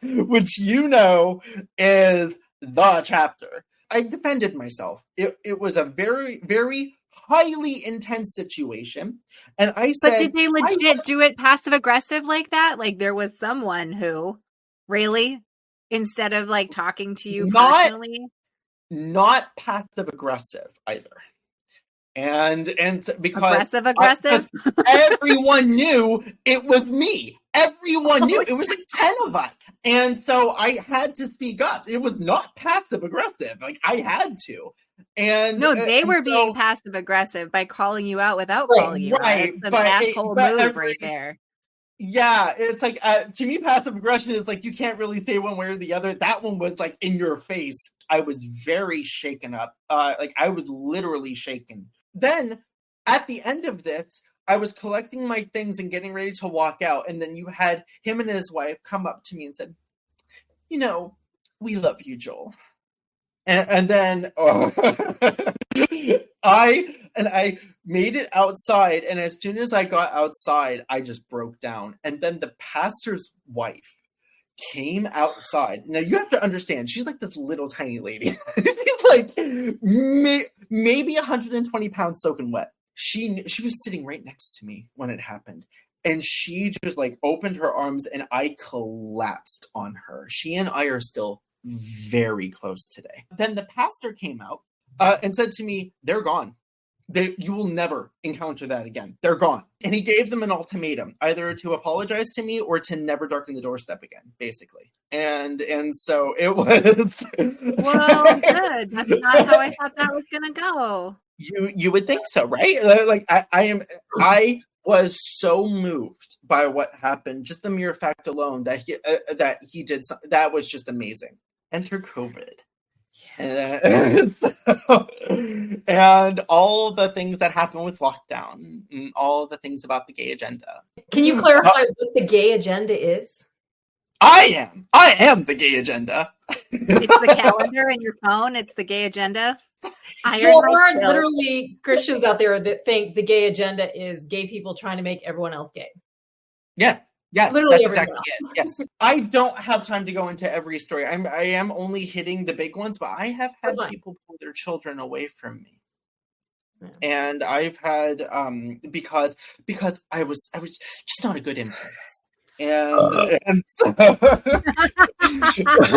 which is the chapter. I defended myself. It was a very, very highly intense situation, and I said, but did they legit do it passive aggressive like that? Like there was someone who really, instead of like talking to you personally, not passive aggressive either. And so because aggressive, everyone knew it was me. Everyone knew it was like 10 of us, and so I had to speak up. It was not passive aggressive; like I had to. And no, they were being passive aggressive by calling you out without calling you out. It's an asshole move right there. Yeah, it's like to me, passive aggression is like you can't really say one way or the other. That one was like in your face. I was very shaken up. Like I was literally shaken. Then at the end of this, I was collecting my things and getting ready to walk out. And then you had him and his wife come up to me and said, we love you, Joel. And then I made it outside. And as soon as I got outside, I just broke down. And then the pastor's wife came outside. Now you have to understand, she's like this little tiny lady. She's like maybe 120 pounds soaking wet. She was sitting right next to me when it happened, and she just like opened her arms, and I collapsed on her. She and I are still very close today. Then the pastor came out and said to me, "They're gone. You will never encounter that again. They're gone." And he gave them an ultimatum, either to apologize to me or to never darken the doorstep again, basically. And so it was. Well, good. That's not how I thought that was gonna go. You would think so, right? Like I was so moved by what happened. Just the mere fact alone that he did something that was just amazing. Enter COVID. And all the things that happen with lockdown, and all the things about the gay agenda. Can you clarify what the gay agenda is? I am the gay agenda. It's the calendar in your phone. It's the gay agenda. There are literally Christians out there that think the gay agenda is gay people trying to make everyone else gay. Yeah. Yes, literally that's exactly it. Yes. I don't have time to go into every story. I am only hitting the big ones, but I have had people pull their children away from me. Yeah. And I've had because I was just not a good influence. And so Nancy feels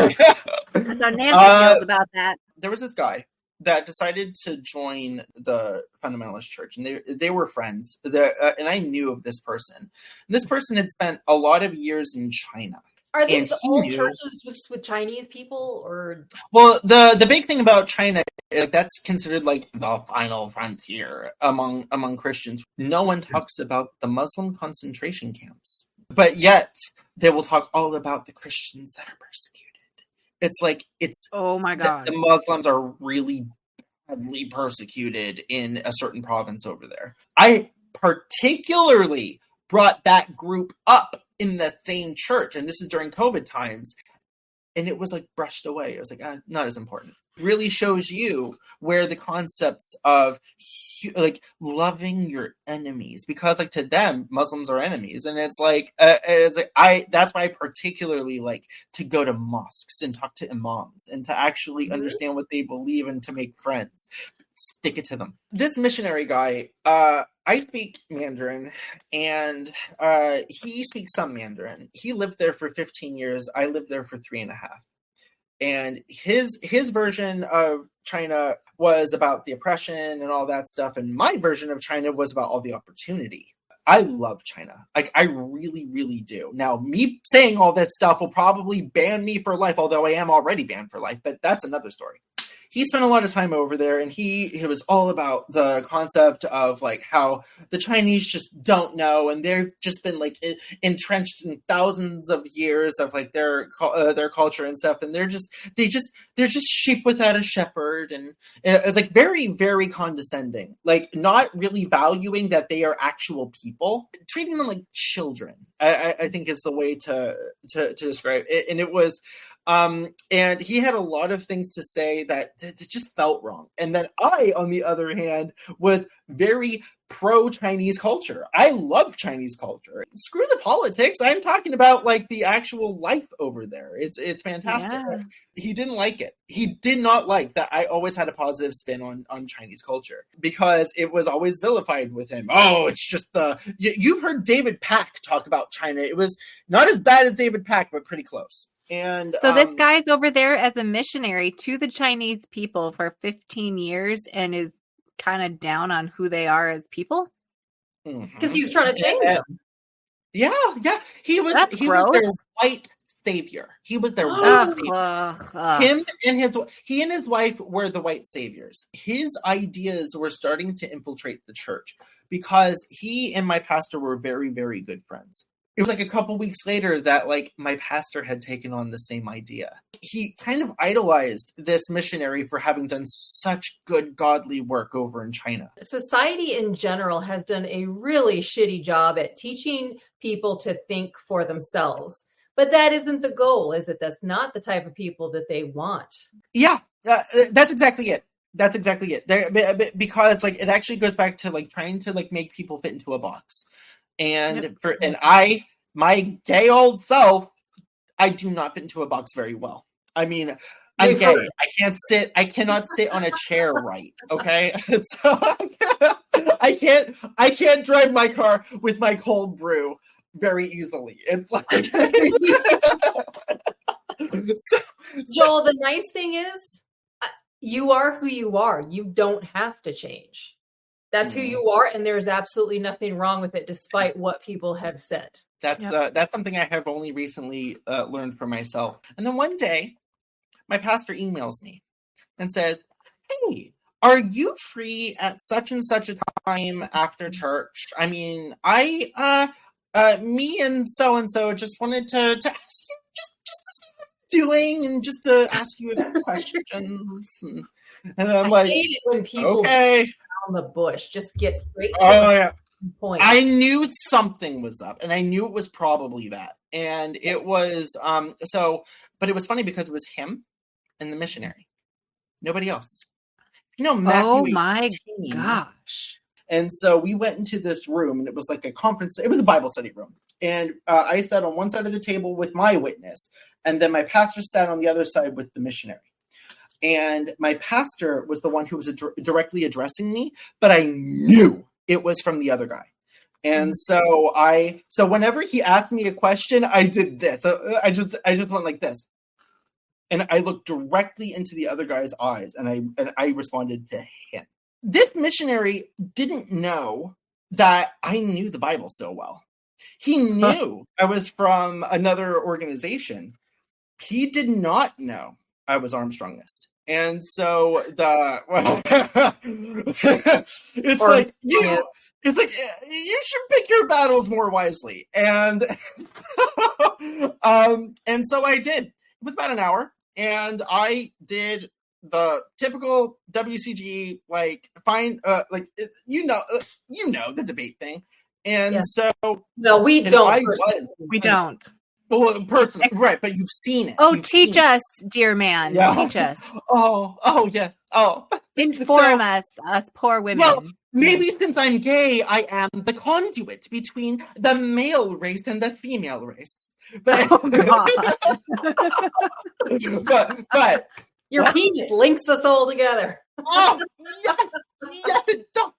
about that. There was this guy that decided to join the fundamentalist church, and they were friends. And I knew of this person. And this person had spent a lot of years in China. Are these all churches just with Chinese people, or? Well, the big thing about China is that's considered like the final frontier among Christians. No one talks about the Muslim concentration camps, but yet they will talk all about the Christians that are persecuted. It's like oh my god, the Muslims are really badly persecuted in a certain province over there. I particularly brought that group up in the same church, and this is during COVID times, and it was like brushed away. It was like, not as important. It really shows you where the concepts of like loving your enemies, because like to them, Muslims are enemies, and it's like that's why I particularly like to go to mosques and talk to imams and to actually understand what they believe and to make friends. Stick it to them. This missionary guy, I speak Mandarin, and he speaks some Mandarin. He lived there for 15 years. I lived there for 3.5. And his version of China was about the oppression and all that stuff, and my version of China was about all the opportunity. I love China. Like, I really, really do. Now, me saying all that stuff will probably ban me for life, although I am already banned for life, but that's another story. He spent a lot of time over there, and he was all about the concept of like how the Chinese just don't know, and they've just been like entrenched in thousands of years of like their culture and stuff, and they're just sheep without a shepherd, and it's like very, very condescending, like not really valuing that they are actual people, treating them like children. I think is the way to describe it, and it was. And he had a lot of things to say that just felt wrong. And then I, on the other hand, was very pro-Chinese culture. I love Chinese culture. Screw the politics. I'm talking about like the actual life over there. It's fantastic. Yeah. He didn't like it. He did not like that I always had a positive spin on Chinese culture, because it was always vilified with him. Oh, it's just you've heard David Pack talk about China. It was not as bad as David Pack, but pretty close. And so this guy's over there as a missionary to the Chinese people for 15 years and is kind of down on who they are as people? Because he was trying to change them. Yeah. He was their white savior. He was their white savior. He and his wife were the white saviors. His ideas were starting to infiltrate the church because he and my pastor were very, very good friends. It was like a couple weeks later that like my pastor had taken on the same idea. He kind of idolized this missionary for having done such good godly work over in China. Society in general has done a really shitty job at teaching people to think for themselves. But that isn't the goal, is it? That's not the type of people that they want. Yeah, that's exactly it. That's exactly it. Because like it actually goes back to like trying to like make people fit into a box. And my gay old self, I do not fit into a box very well. I mean, I'm gay. I cannot sit on a chair right. Okay, so I can't drive my car with my cold brew very easily. It's like Joel. The nice thing is, you are who you are. You don't have to change. That's who you are, and there's absolutely nothing wrong with it, despite what people have said. That's something I have only recently learned for myself. And then one day, my pastor emails me and says, "Hey, are you free at such and such a time after church? I mean, me and so just wanted to ask you just to see what you're doing and just to ask you a few questions." And I'm like, hate it when people okay. on the bush, just get straight to the point. I knew something was up, and I knew it was probably that. And it was but it was funny because it was him and the missionary. Nobody else. You know, Matthew. Oh my 18. gosh. And so we went into this room, and it was like a conference. It was a Bible study room. And I sat on one side of the table with my witness, and then my pastor sat on the other side with the missionary. And my pastor was the one who was directly addressing me, but I knew it was from the other guy. And so whenever he asked me a question, I did this. I just went like this. And I looked directly into the other guy's eyes, and I responded to him. This missionary didn't know that I knew the Bible so well. He knew I was from another organization. He did not know I was Armstrongist. And so it's like you should pick your battles more wisely. And and so I did. It was about an hour, and I did the typical WCG the debate thing. And Yeah. so No, we and don't. I personally. was We don't. well, personally, right? But you've seen it. Oh, You've teach seen it. us, dear man. Yeah. Teach us. Oh, yes. Oh, Inform So- us poor women. well, maybe since I'm gay, I am the conduit between the male race and the female race. But, Oh, God. but Your What? penis links us all together. oh, yes, it does.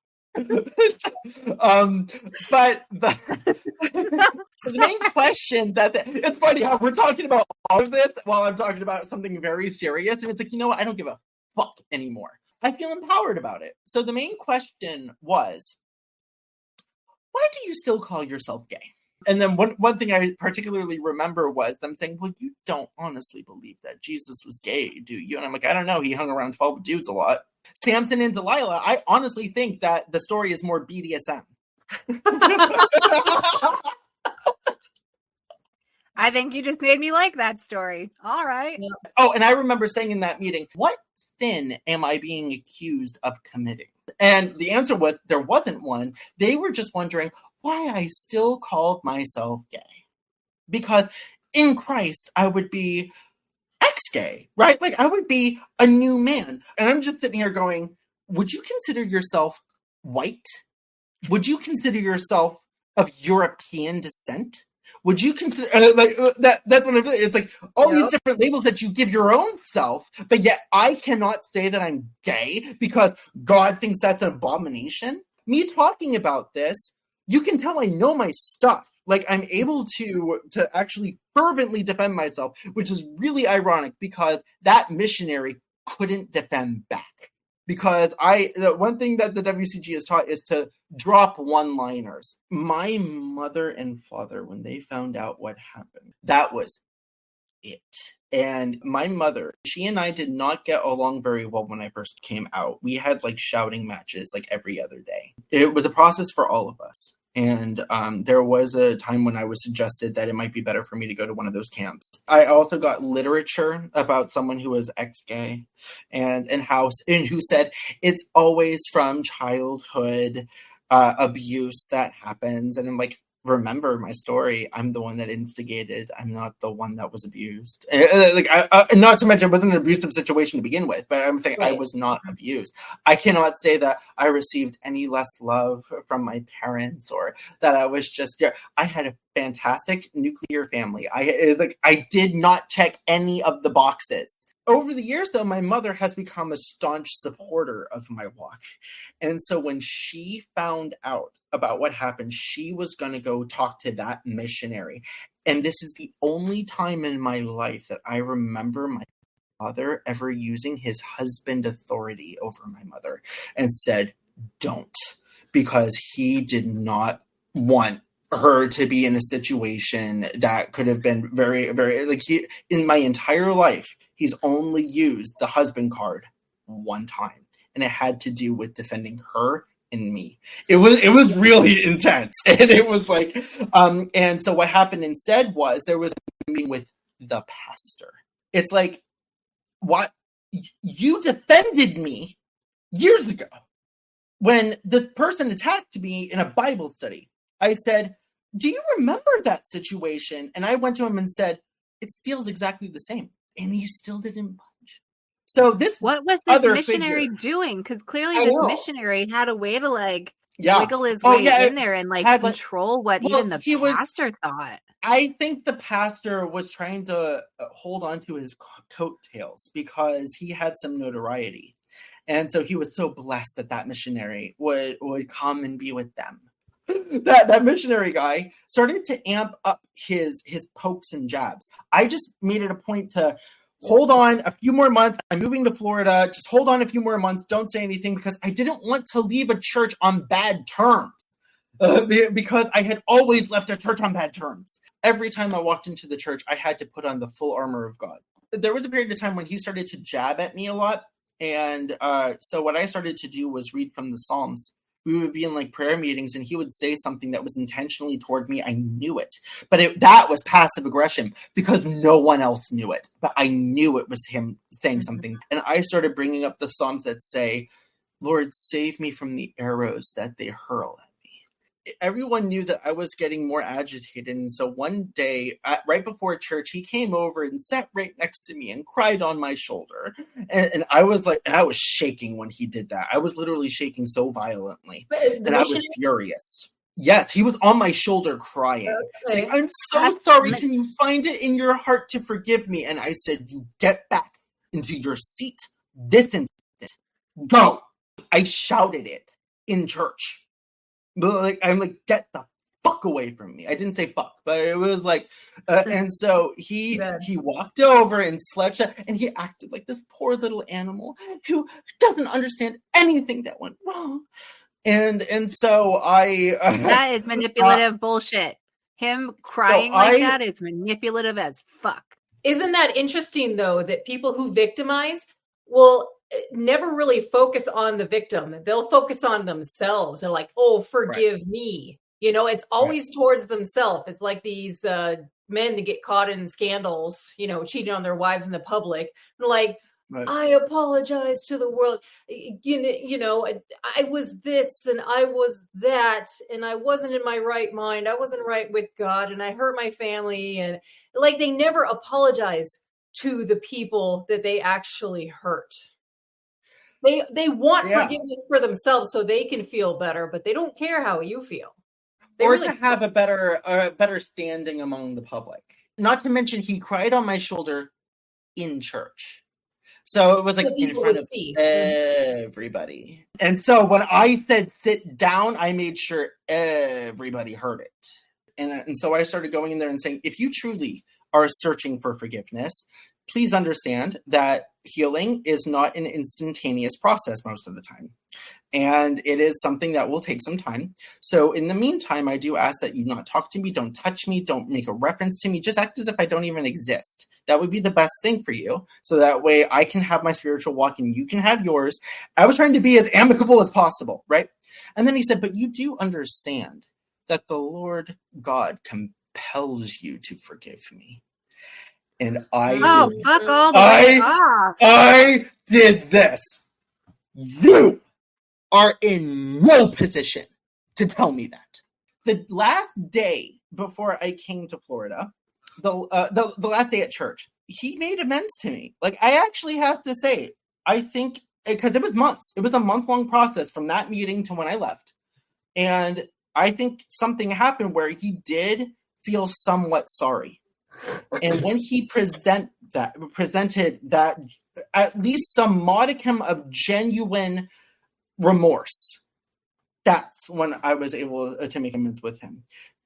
But the main question it's funny how we're talking about all of this while I'm talking about something very serious, and it's like, you know what? I don't give a fuck anymore. I feel empowered about it. So the main question was, why do you still call yourself gay? And then one thing I particularly remember was them saying, well, you don't honestly believe that Jesus was gay, do you? And I'm like, I don't know. He hung around 12 dudes a lot. Samson and Delilah, I honestly think that the story is more BDSM. I think you just made me like that story. All right. Yeah. Oh, and I remember saying in that meeting, what sin am I being accused of committing? And the answer was there wasn't one. They were just wondering why I still called myself gay. Because in Christ, I would be ex-gay, right? Like I would be a new man. And I'm just sitting here going, would you consider yourself white? Would you consider yourself of European descent? Would you consider that's what it's like all these different labels that you give your own self, but yet I cannot say that I'm gay because God thinks that's an abomination. Me talking about this, you can tell I know my stuff. Like I'm able to actually fervently defend myself, which is really ironic because that missionary couldn't defend back. Because the one thing that the WCG has taught is to drop one-liners. My mother and father, when they found out what happened, that was it. And my mother, she and I did not get along very well when I first came out. We had like shouting matches like every other day. It was a process for all of us. And there was a time when I was suggested that it might be better for me to go to one of those camps. I also got literature about someone who was ex-gay and who said it's always from childhood abuse that happens. And I'm like, remember my story. I'm the one that instigated. I'm not the one that was abused. Not to mention, it wasn't an abusive situation to begin with, but I'm saying I was not abused. I cannot say that I received any less love from my parents or that I was just. I had a fantastic nuclear family. I did not check any of the boxes. Over the years, though, my mother has become a staunch supporter of my walk. And so when she found out about what happened, she was going to go talk to that missionary. And this is the only time in my life that I remember my father ever using his husband authority over my mother and said, don't, because he did not want her to be in a situation that could have been very, very in my entire life, he's only used the husband card one time. And it had to do with defending her and me. It was really intense. And it was like, and so what happened instead was there was a meeting with the pastor. It's like, what? You defended me years ago when this person attacked me in a Bible study. I said, do you remember that situation? And I went to him and said, it feels exactly the same. And he still didn't budge. So what was this missionary doing? Because clearly this missionary had a way to wiggle his way in there and control what even the pastor thought. I think the pastor was trying to hold on to his coattails because he had some notoriety. And so he was so blessed that missionary would come and be with them. That missionary guy started to amp up his pokes and jabs. I just made it a point to hold on a few more months. I'm moving to Florida. Just hold on a few more months. Don't say anything because I didn't want to leave a church on bad terms. Because I had always left a church on bad terms. Every time I walked into the church, I had to put on the full armor of God. There was a period of time when he started to jab at me a lot. And so what I started to do was read from the Psalms. We would be in prayer meetings and he would say something that was intentionally toward me. I knew it, but that was passive aggression because no one else knew it, but I knew it was him saying something. And I started bringing up the Psalms that say, Lord, save me from the arrows that they hurl at me. everyone knew that I was getting more agitated. And so one day, right before church, he came over and sat right next to me and cried on my shoulder. And I was like, and I was shaking when he did that. I was literally shaking so violently. And I was furious. Yes, he was on my shoulder crying. Saying, I'm so sorry. Can you find it in your heart to forgive me? And I said, you get back into your seat this instant. Go. I shouted it in church. But I'm like, get the fuck away from me. I didn't say fuck, but it was like, and so he walked over and sledged up, and he acted like this poor little animal who doesn't understand anything that went wrong. And so that is manipulative bullshit. Him crying that is manipulative as fuck. Isn't that interesting though, that people who victimize will never really focus on the victim. They'll focus on themselves. They're like, oh, forgive me. You know, it's always towards themselves. It's like these men that get caught in scandals, you know, cheating on their wives in the public. They're like, I apologize to the world. You know, I was this and I was that, and I wasn't in my right mind. I wasn't right with God, and I hurt my family. And like, they never apologize to the people that they actually hurt. They want forgiveness for themselves so they can feel better, but they don't care how you feel. They or really to have a better standing among the public. Not to mention, he cried on my shoulder in church. So it was like in front of everybody. And so when I said sit down, I made sure everybody heard it. And so I started going in there and saying, if you truly are searching for forgiveness, please understand that healing is not an instantaneous process most of the time. And it is something that will take some time. So in the meantime, I do ask that you not talk to me, don't touch me, don't make a reference to me, just act as if I don't even exist. That would be the best thing for you. So that way I can have my spiritual walk and you can have yours. I was trying to be as amicable as possible, right? And then he said, but you do understand that the Lord God compels you to forgive me. And I did this. You are in no position to tell me that. The last day before I came to Florida, the last day at church, he made amends to me. Like, I actually have to say, I think, because it was months. It was a month-long process from that meeting to when I left. And I think something happened where he did feel somewhat sorry. And when he presented that at least some modicum of genuine remorse, that's when I was able to make amends with him.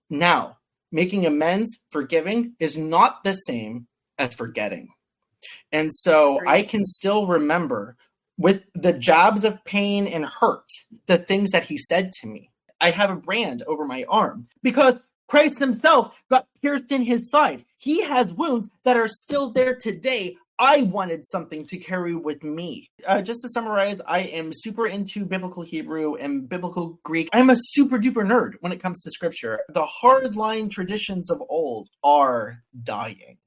Now, making amends, forgiving, is not the same as forgetting. And so I can still remember, with the jabs of pain and hurt, the things that he said to me. I have a brand over my arm because Christ himself got pierced in his side. He has wounds that are still there today. I wanted something to carry with me. Just to summarize, I am super into biblical Hebrew and biblical Greek. I'm a super duper nerd when it comes to scripture. The hardline traditions of old are dying.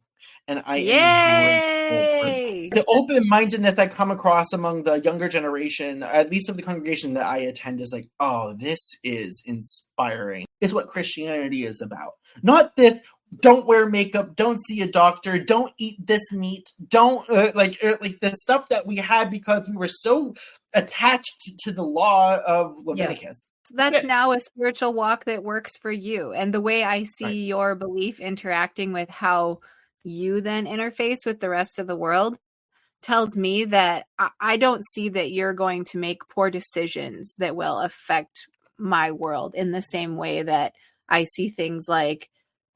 And I am grateful. The open-mindedness I come across among the younger generation, at least of the congregation that I attend, is like, oh, this is inspiring. Is what Christianity is about. Not this, don't wear makeup, don't see a doctor, don't eat this meat, don't like the stuff that we had because we were so attached to the law of Leviticus. That's now a spiritual walk that works for you. And the way I see your belief interacting with how you then interface with the rest of the world tells me that I don't see that you're going to make poor decisions that will affect my world in the same way that I see things like,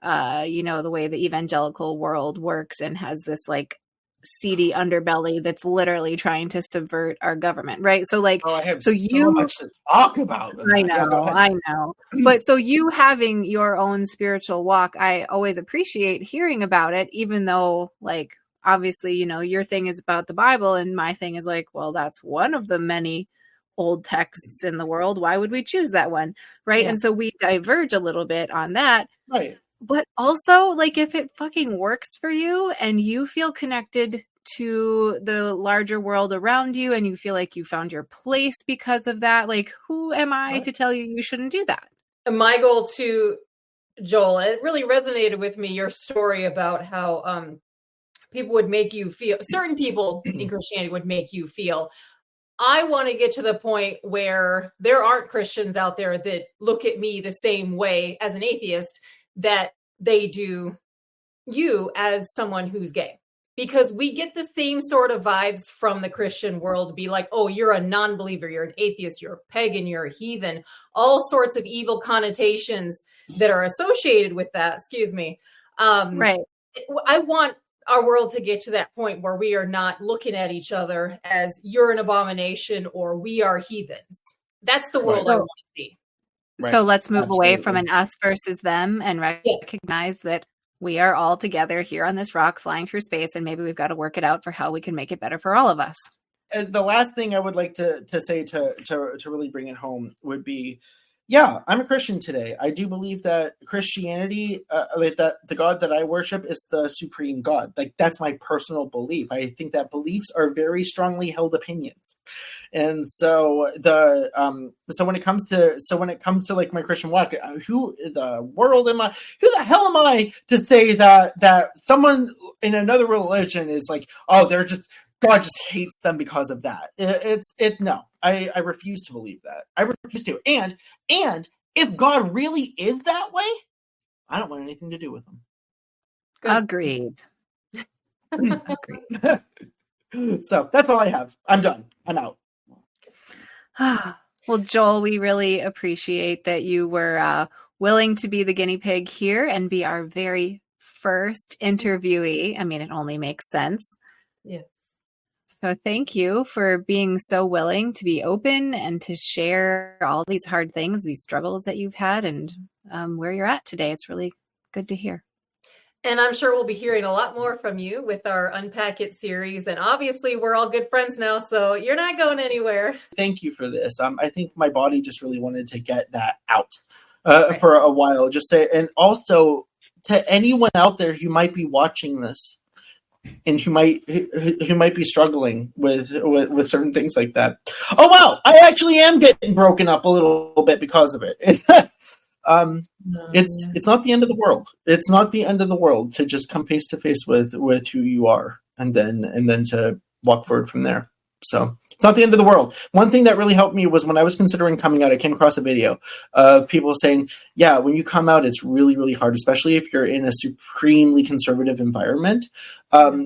the way the evangelical world works and has this like seedy underbelly that's literally trying to subvert our government, right? So like, I have so much to talk about. I know. But so you having your own spiritual walk, I always appreciate hearing about it, even though like, obviously, your thing is about the Bible and my thing is like, well, that's one of the many old texts in the world. Why would we choose that one? Right. Yeah. And so we diverge a little bit on that. Right. But also, like, if it fucking works for you and you feel connected to the larger world around you and you feel like you found your place because of that, like, who am I to tell you you shouldn't do that? my goal too, Joel, it really resonated with me, your story about how people would make you feel, certain people in Christianity would make you feel. I want to get to the point where there aren't Christians out there that look at me the same way as an atheist that they do you as someone who's gay. Because we get the same sort of vibes from the Christian world to be like, oh, you're a non-believer, you're an atheist, you're a pagan, you're a heathen, all sorts of evil connotations that are associated with that. Excuse me. Right. I want our world to get to that point where we are not looking at each other as you're an abomination or we are heathens. That's the world I want to see. Right. So let's move away Absolutely. from an us versus them and recognize that we are all together here on this rock flying through space, and maybe we've got to work it out for how we can make it better for all of us. The last thing I would like to say to really bring it home would be, yeah, I'm a Christian today. I do believe that Christianity, like that the God that I worship is the supreme God. Like, that's my personal belief. I think that beliefs are very strongly held opinions. And so so when it comes to like my Christian walk, who the hell am I to say that someone in another religion is like, oh, God just hates them because of that. No, I refuse to believe that. I refuse to. And if God really is that way, I don't want anything to do with him. Agreed. So that's all I have. I'm done. I'm out. Well, Joel, we really appreciate that you were willing to be the guinea pig here and be our very first interviewee. I mean, it only makes sense. Yes. So thank you for being so willing to be open and to share all these hard things, these struggles that you've had, and where you're at today. It's really good to hear. And I'm sure we'll be hearing a lot more from you with our Unpack It series. And obviously, we're all good friends now, so you're not going anywhere. Thank you for this. I think my body just really wanted to get that out for a while. Just say, and also to anyone out there who might be watching this and who might be struggling with certain things like that. Oh wow, I actually am getting broken up a little bit because of it. It's not the end of the world. It's not the end of the world to just come face to face with who you are and then to walk forward from there. So it's not the end of the world. One thing that really helped me was when I was considering coming out, I came across a video of people saying, yeah, when you come out, it's really, really hard, especially if you're in a supremely conservative environment.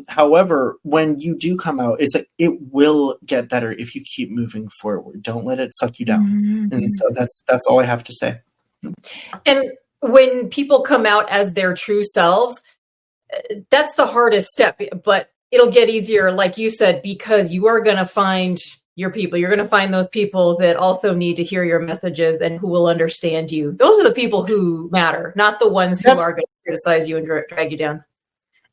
However, when you do come out, it will get better if you keep moving forward. Don't let it suck you down. Mm-hmm. And so that's all I have to say. And when people come out as their true selves, that's the hardest step, but it'll get easier, like you said, because you are going to find your people. You're going to find those people that also need to hear your messages and who will understand you. Those are the people who matter, not the ones who are going to criticize you and drag you down.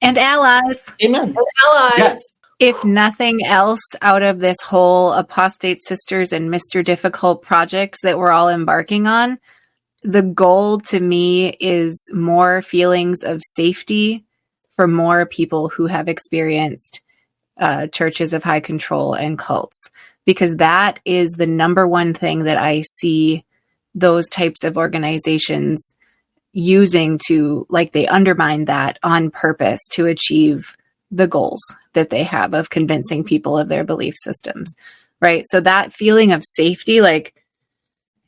And allies. Amen. And allies. Yes. If nothing else out of this whole Apostate Sisters and Mr. Difficult projects that we're all embarking on, the goal to me is more feelings of safety for more people who have experienced churches of high control and cults, because that is the number one thing that I see those types of organizations using to, like, they undermine that on purpose to achieve the goals that they have of convincing people of their belief systems, right? So that feeling of safety, like,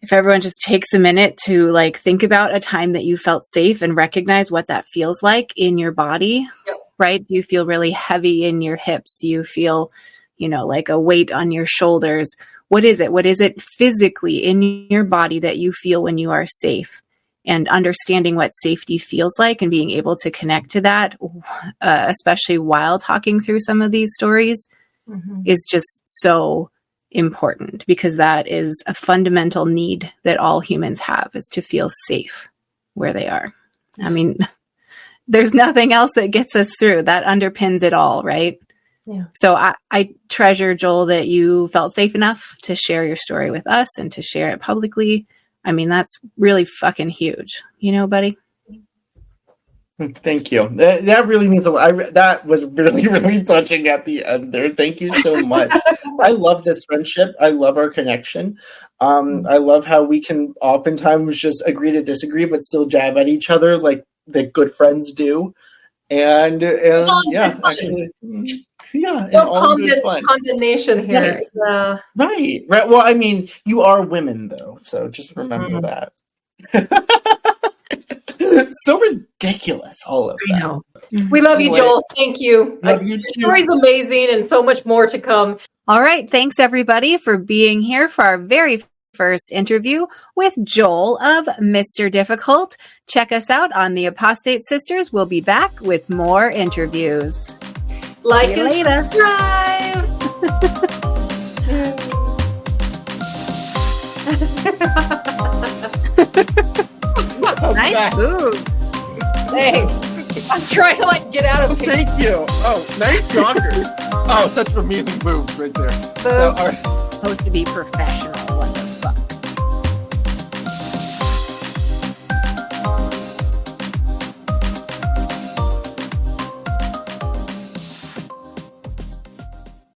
if everyone just takes a minute to like think about a time that you felt safe and recognize what that feels like in your body, right? Do you feel really heavy in your hips? Do you feel, like a weight on your shoulders? What is it? What is it physically in your body that you feel when you are safe? And understanding what safety feels like and being able to connect to that, especially while talking through some of these stories, is just so important, because that is a fundamental need that all humans have, is to feel safe where they are. I mean, there's nothing else that gets us through. That underpins it all, right? Yeah. So I treasure, Joel, that you felt safe enough to share your story with us and to share it publicly. I mean, that's really fucking huge, buddy? Thank you. That really means a lot. That was really, really touching at the end there. Thank you so much. I love this friendship. I love our connection. I love how we can oftentimes just agree to disagree, but still jab at each other like that good friends do. And yeah, actually, yeah, and No all good fun. condemnation here. Right. Well, I mean, you are women, though, so just remember that. So ridiculous, all of that. I know. We love you, Joel. Thank you. Love you too. The story's amazing and so much more to come. All right. Thanks, everybody, for being here for our very first interview with Joel of Mr. Difficult. Check us out on The Apostate Sisters. We'll be back with more interviews. Like See you and later. subscribe. Nice boobs. Thanks. I'm trying to get out of here. Thank you. Oh, nice joggers. Oh, such amazing boobs right there. So Supposed to be professional. Wonderful.